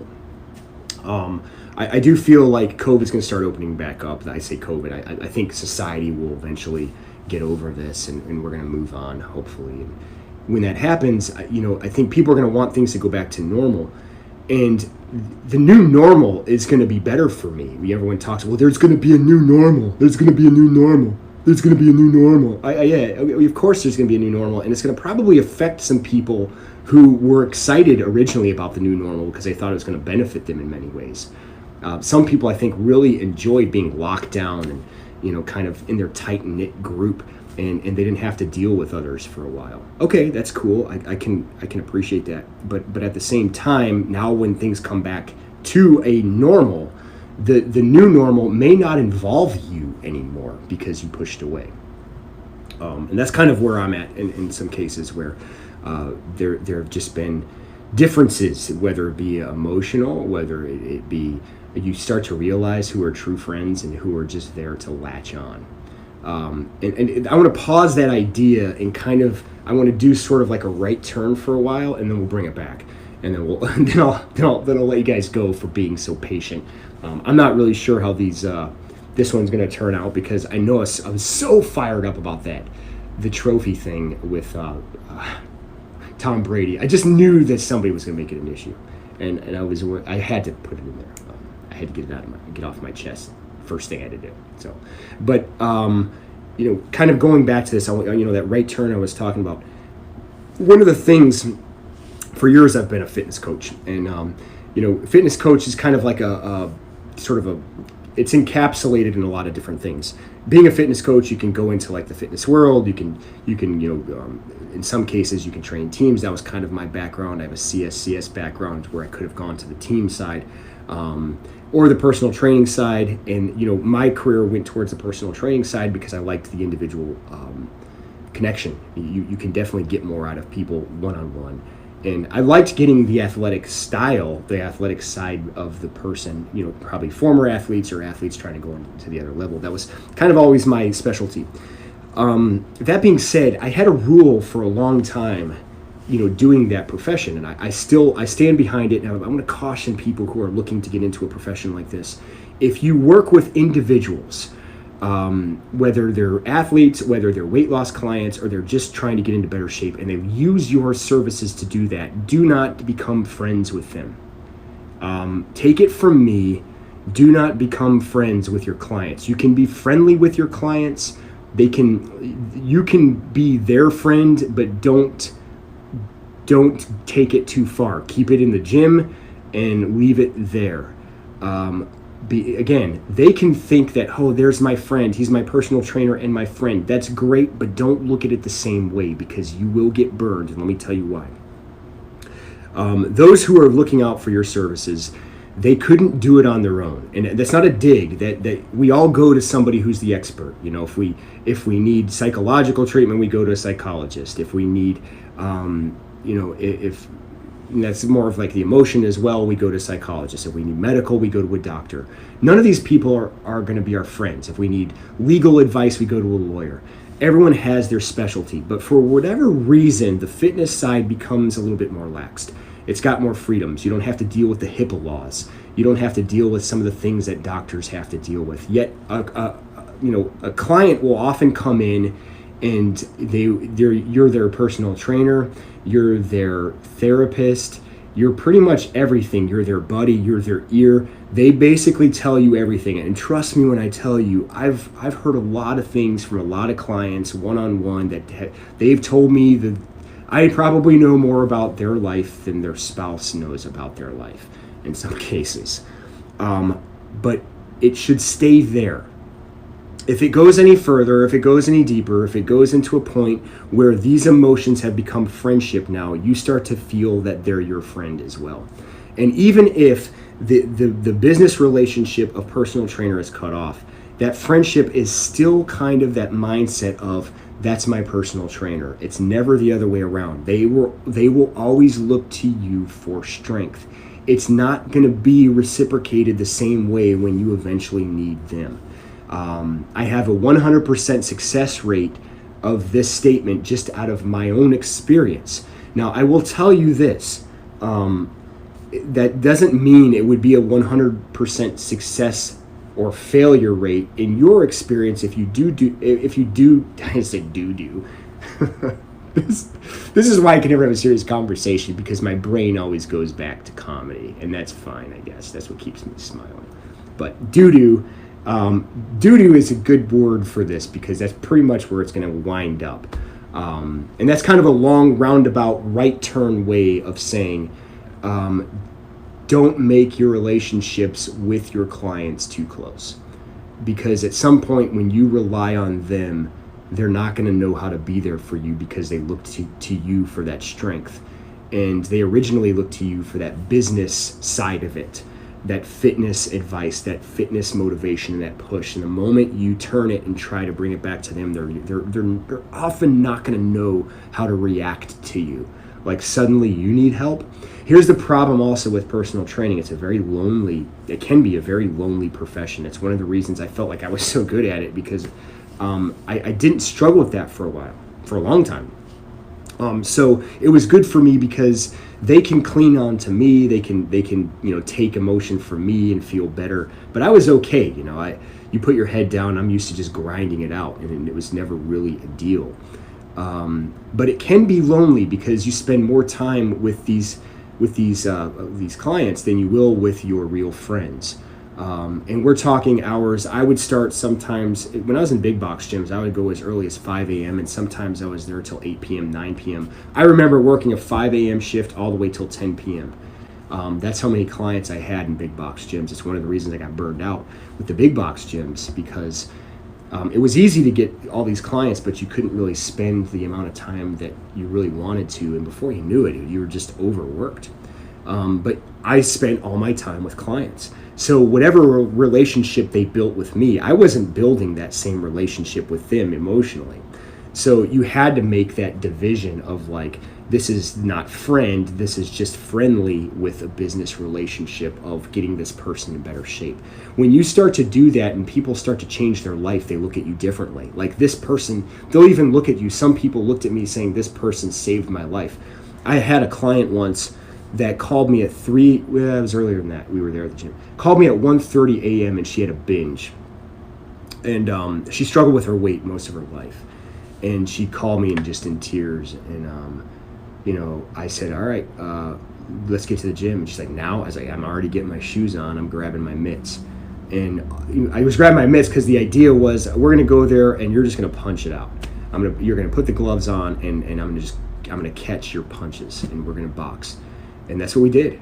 I do feel like COVID's going to start opening back up. I say COVID. I think society will eventually get over this, and we're going to move on, hopefully. And when that happens, I think people are going to want things to go back to normal. And the new normal is going to be better for me. Everyone talks, well, there's going to be a new normal. There's going to be a new normal. There's going to be a new normal. Yeah, of course there's going to be a new normal. And it's going to probably affect some people who were excited originally about the new normal because they thought it was going to benefit them in many ways. Some people, I think, really enjoyed being locked down and, kind of in their tight-knit group, and they didn't have to deal with others for a while. Okay, that's cool. I can appreciate that. But at the same time, now when things come back to a normal, the new normal may not involve you anymore because you pushed away. And that's kind of where I'm at in some cases where there have just been differences, whether it be emotional, whether it be you start to realize who are true friends and who are just there to latch on. And I want to pause that idea and I want to do sort of like a right turn for a while, and then we'll bring it back, and then then I'll let you guys go for being so patient. I'm not really sure how this one's going to turn out, because I know I was so fired up about the trophy thing with Tom Brady. I just knew that somebody was going to make it an issue, and I had to put it in there. I had to get off my chest. First thing I had to do. So, but kind of going back to this, that right turn I was talking about. One of the things, for years I've been a fitness coach, and fitness coach is kind of like a sort of it's encapsulated in a lot of different things. Being a fitness coach, you can go into like the fitness world. You can in some cases you can train teams. That was kind of my background. I have a CS background where I could have gone to the team side. Or the personal training side, and my career went towards the personal training side because I liked the individual connection. You can definitely get more out of people one-on-one, and I liked getting the athletic style, the athletic side of the person. Probably former athletes or athletes trying to go into the other level. That was kind of always my specialty. That being said, I had a rule for a long time, doing that profession, and I stand behind it. And I'm going to caution people who are looking to get into a profession like this. If you work with individuals, whether they're athletes, whether they're weight loss clients, or they're just trying to get into better shape, and they use your services to do that, do not become friends with them. Take it from me, do not become friends with your clients. You can be friendly with your clients. You can be their friend, but don't take it too far. Keep it in the gym and leave it there. Again, they can think that, oh, there's my friend. He's my personal trainer and my friend. That's great, but don't look at it the same way, because you will get burned, and let me tell you why. Those who are looking out for your services, they couldn't do it on their own. And that's not a dig. That we all go to somebody who's the expert. If we need psychological treatment, we go to a psychologist. If we need if that's more of like the emotion as well, we go to a psychologist. If we need medical, we go to a doctor. None of these people are going to be our friends. If we need legal advice, we go to a lawyer. Everyone has their specialty, but for whatever reason, the fitness side becomes a little bit more laxed. It's got more freedoms. You don't have to deal with the HIPAA laws. You don't have to deal with some of the things that doctors have to deal with. Yet, a client will often come in and you're their personal trainer, you're their therapist, you're pretty much everything. You're their buddy, you're their ear. They basically tell you everything. And trust me when I tell you, I've heard a lot of things from a lot of clients one-on-one that they've told me that I probably know more about their life than their spouse knows about their life in some cases. But it should stay there. If it goes any further, if it goes any deeper, if it goes into a point where these emotions have become friendship now, you start to feel that they're your friend as well. And even if the business relationship of personal trainer is cut off, that friendship is still kind of that mindset of, that's my personal trainer. It's never the other way around. They will always look to you for strength. It's not going to be reciprocated the same way when you eventually need them. I have a 100% success rate of this statement just out of my own experience. Now, I will tell you this, that doesn't mean it would be a 100% success or failure rate in your experience if you do, I said do. This is why I can never have a serious conversation, because my brain always goes back to comedy, and that's fine, I guess. That's what keeps me smiling. But doo-doo is a good word for this, because that's pretty much where it's going to wind up. And that's kind of a long roundabout right turn way of saying, don't make your relationships with your clients too close, because at some point when you rely on them, they're not going to know how to be there for you, because they look to you for that strength, and they originally looked to you for that business side of it, that fitness advice, that fitness motivation, and that push. And the moment you turn it and try to bring it back to them, they're often not going to know how to react to you. Like suddenly you need help. Here's the problem also with personal training. It can be a very lonely profession. It's one of the reasons I felt like I was so good at it, because I didn't struggle with that for a long time. So it was good for me because they can clean on to me. They can take emotion from me and feel better. But I was okay. You put your head down. I'm used to just grinding it out, and it was never really a deal. But it can be lonely because you spend more time with these clients than you will with your real friends. And we're talking hours. I would start sometimes, when I was in big box gyms, I would go as early as 5 a.m. and sometimes I was there till 8 p.m., 9 p.m. I remember working a 5 a.m. shift all the way till 10 p.m. That's how many clients I had in big box gyms. It's one of the reasons I got burned out with the big box gyms, because it was easy to get all these clients, but you couldn't really spend the amount of time that you really wanted to. And before you knew it, you were just overworked. But I spent all my time with clients. So whatever relationship they built with me, I wasn't building that same relationship with them emotionally. So you had to make that division of like, this is not friend, this is just friendly with a business relationship of getting this person in better shape. When you start to do that and people start to change their life, they look at you differently. Like this person, they'll even look at you. Some people looked at me saying, this person saved my life. I had a client once that called me at it was earlier than that, we were there at the gym, called me at 1:30 a.m. and she had a binge. And she struggled with her weight most of her life. And she called me and just in tears. And, I said, all right, let's get to the gym. And she's like, now? I was like, I'm already getting my shoes on. I'm grabbing my mitts. And I was grabbing my mitts because the idea was, we're going to go there and you're just going to punch it out. You're going to put the gloves on and I'm going to catch your punches and we're going to box. And that's what we did.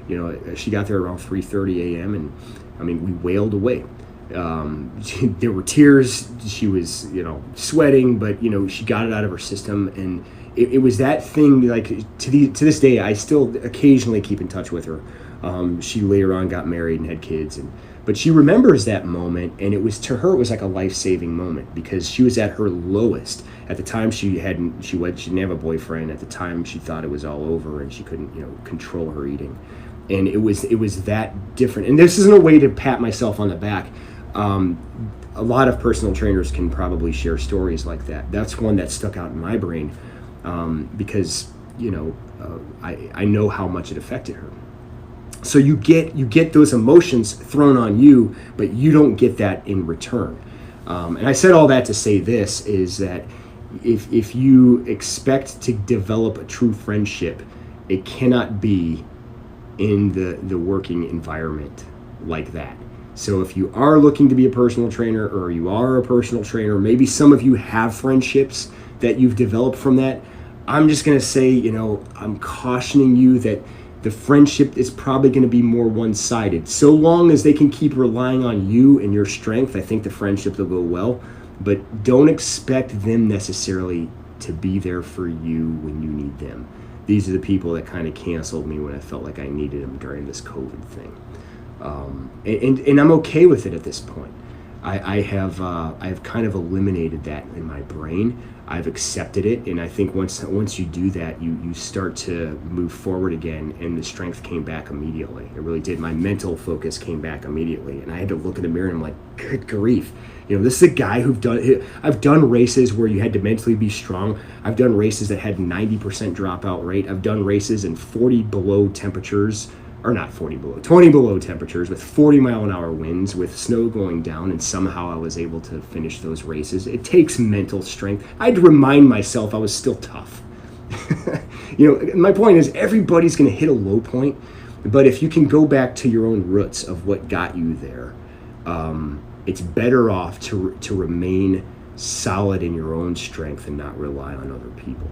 She got there around 3:30 a.m. and we wailed away. There were tears. She was, sweating, but she got it out of her system. And it was that thing. Like to this day, I still occasionally keep in touch with her. She later on got married and had kids, but she remembers that moment, and it was like a life-saving moment because she was at her lowest. At the time, she didn't have a boyfriend. At the time, she thought it was all over, and she couldn't, control her eating. And it was that different. And this isn't a way to pat myself on the back. A lot of personal trainers can probably share stories like that. That's one that stuck out in my brain because I know how much it affected her. So you get those emotions thrown on you, but you don't get that in return. And I said all that to say this is that if you expect to develop a true friendship, it cannot be in the working environment like that. So if you are looking to be a personal trainer, or you are a personal trainer, maybe some of you have friendships that you've developed from that, I'm just going to say, I'm cautioning you that the friendship is probably going to be more one-sided. So long as they can keep relying on you and your strength, I think the friendship will go well. But don't expect them necessarily to be there for you when you need them. These are the people that kind of canceled me when I felt like I needed them during this COVID thing. And I'm okay with it at this point. I have kind of eliminated that in my brain. I've accepted it, and I think once you do that, you start to move forward again, and the strength came back immediately. It really did. My mental focus came back immediately, and I had to look in the mirror and I'm like, good grief. This is a guy I've done races where you had to mentally be strong. I've done races that had 90% dropout rate. I've done races in 40 below temperatures, or not 40 below, 20 below temperatures with 40 mile an hour winds with snow going down, and somehow I was able to finish those races. It takes mental strength. I had to remind myself I was still tough. My point is everybody's going to hit a low point, but if you can go back to your own roots of what got you there, it's better off to remain solid in your own strength and not rely on other people.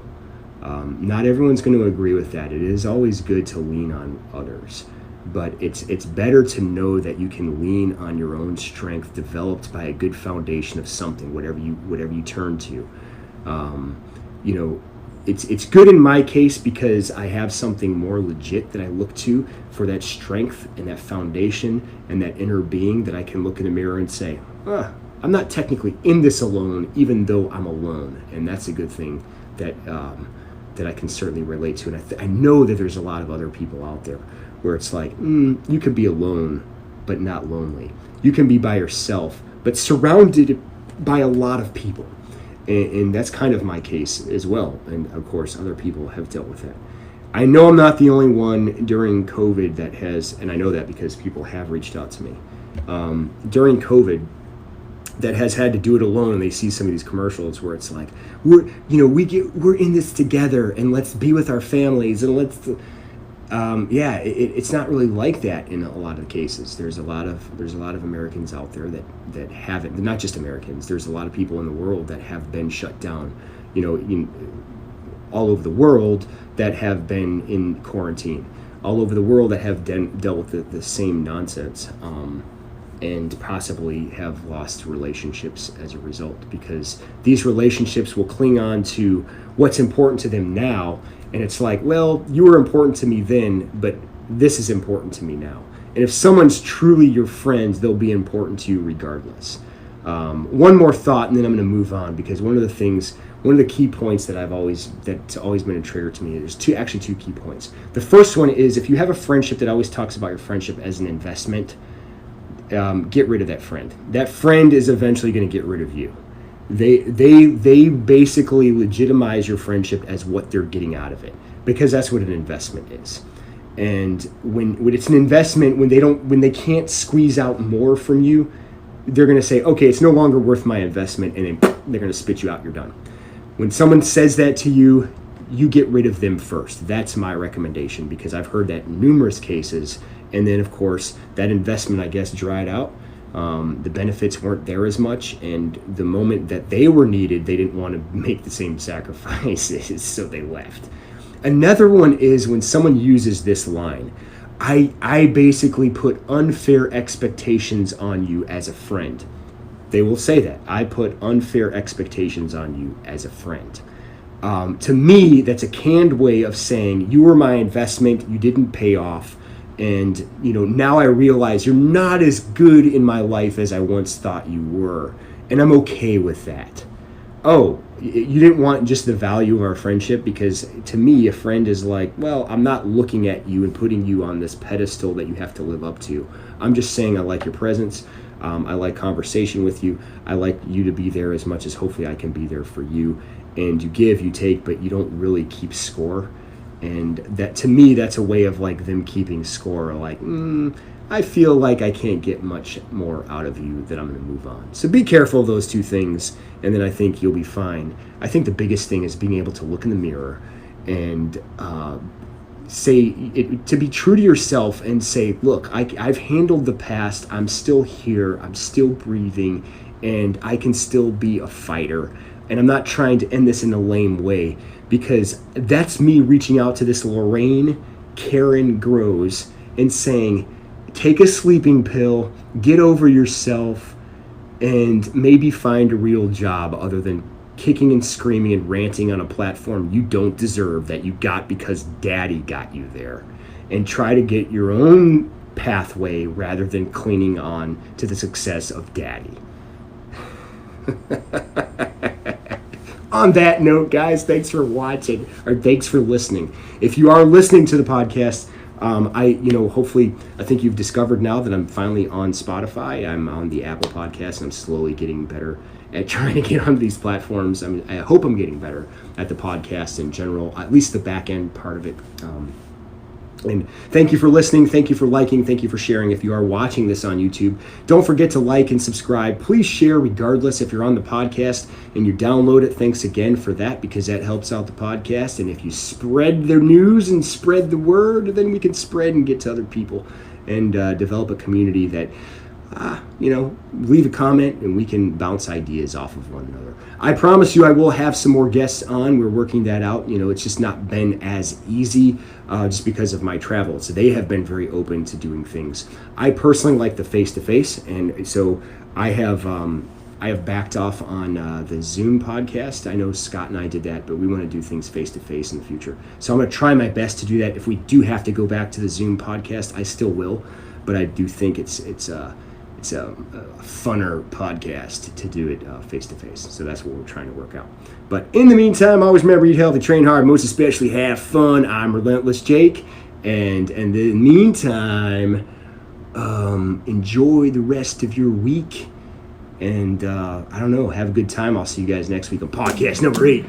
Not everyone's going to agree with that. It is always good to lean on others, but it's better to know that you can lean on your own strength developed by a good foundation of something, whatever you turn to. It's good in my case because I have something more legit that I look to for that strength and that foundation and that inner being that I can look in the mirror and say, I'm not technically in this alone, even though I'm alone, and that's a good thing that I can certainly relate to. And I know that there's a lot of other people out there where it's like, you could be alone, but not lonely. You can be by yourself, but surrounded by a lot of people. And that's kind of my case as well. And of course, other people have dealt with that. I know I'm not the only one during COVID that has, and I know that because people have reached out to me, during COVID, that has had to do it alone, and they see some of these commercials where it's like, we're in this together, and let's be with our families, and it's not really like that in a lot of cases. There's a lot of Americans out there that haven't, not just Americans. There's a lot of people in the world that have been shut down, all over the world that have been in quarantine, all over the world that have dealt with the same nonsense. And possibly have lost relationships as a result, because these relationships will cling on to what's important to them now, and it's like, well, you were important to me then, but this is important to me now. And if someone's truly your friend, they'll be important to you regardless. One more thought, and then I'm going to move on, because one of the key points that's always been a trigger to me, there's two key points. The first one is, if you have a friendship that always talks about your friendship as an investment, get rid of that friend. That friend is eventually going to get rid of you. They basically legitimize your friendship as what they're getting out of it, because that's what an investment is. And when it's an investment, when they can't squeeze out more from you, they're going to say, okay, it's no longer worth my investment, and then they're going to spit you out. You're done. When someone says that to you, you get rid of them first. That's my recommendation, because I've heard that in numerous cases. And then, of course, that investment, I guess, dried out. The benefits weren't there as much. And the moment that they were needed, they didn't want to make the same sacrifices, so they left. Another one is when someone uses this line. I basically put unfair expectations on you as a friend. They will say that. I put unfair expectations on you as a friend. To me, that's a canned way of saying, you were my investment, you didn't pay off. And, now I realize you're not as good in my life as I once thought you were. And I'm okay with that. Oh, you didn't want just the value of our friendship? Because to me, a friend is like, well, I'm not looking at you and putting you on this pedestal that you have to live up to. I'm just saying I like your presence. I like conversation with you. I like you to be there as much as hopefully I can be there for you. And you give, you take, but you don't really keep score. And that, to me, that's a way of like them keeping score. Like, I feel like I can't get much more out of you, that I'm going to move on. So be careful of those two things, and then I think you'll be fine. I think the biggest thing is being able to look in the mirror and to be true to yourself and say, look, I've handled the past. I'm still here. I'm still breathing, and I can still be a fighter. And I'm not trying to end this in a lame way, because that's me reaching out to this Lorraine Karen Groves and saying, take a sleeping pill, get over yourself, and maybe find a real job other than kicking and screaming and ranting on a platform you don't deserve, that you got because daddy got you there. And try to get your own pathway rather than clinging on to the success of daddy. On that note, guys, thanks for watching, or thanks for listening. If you are listening to the podcast, hopefully, I think you've discovered now that I'm finally on Spotify. I'm on the Apple Podcast, and I'm slowly getting better at trying to get on these platforms. I hope I'm getting better at the podcast in general, at least the back end part of it. And thank you for listening. Thank you for liking. Thank you for sharing. If you are watching this on YouTube, don't forget to like and subscribe. Please share regardless if you're on the podcast and you download it. Thanks again for that, because that helps out the podcast. And if you spread the news and spread the word, then we can spread and get to other people and develop a community that, leave a comment and we can bounce ideas off of one another. I promise you I will have some more guests on. We're working that out. It's just not been as easy just because of my travels. So they have been very open to doing things. I personally like the face-to-face, and so I have backed off on the Zoom podcast. I know Scott and I did that, but we want to do things face-to-face in the future. So I'm going to try my best to do that. If we do have to go back to the Zoom podcast, I still will. But I do think it's a funner podcast to do it face-to-face. So that's what we're trying to work out. But in the meantime, always remember, eat healthy, train hard, most especially have fun. I'm Relentless Jake. And in the meantime, enjoy the rest of your week. And have a good time. I'll see you guys next week on podcast number 8.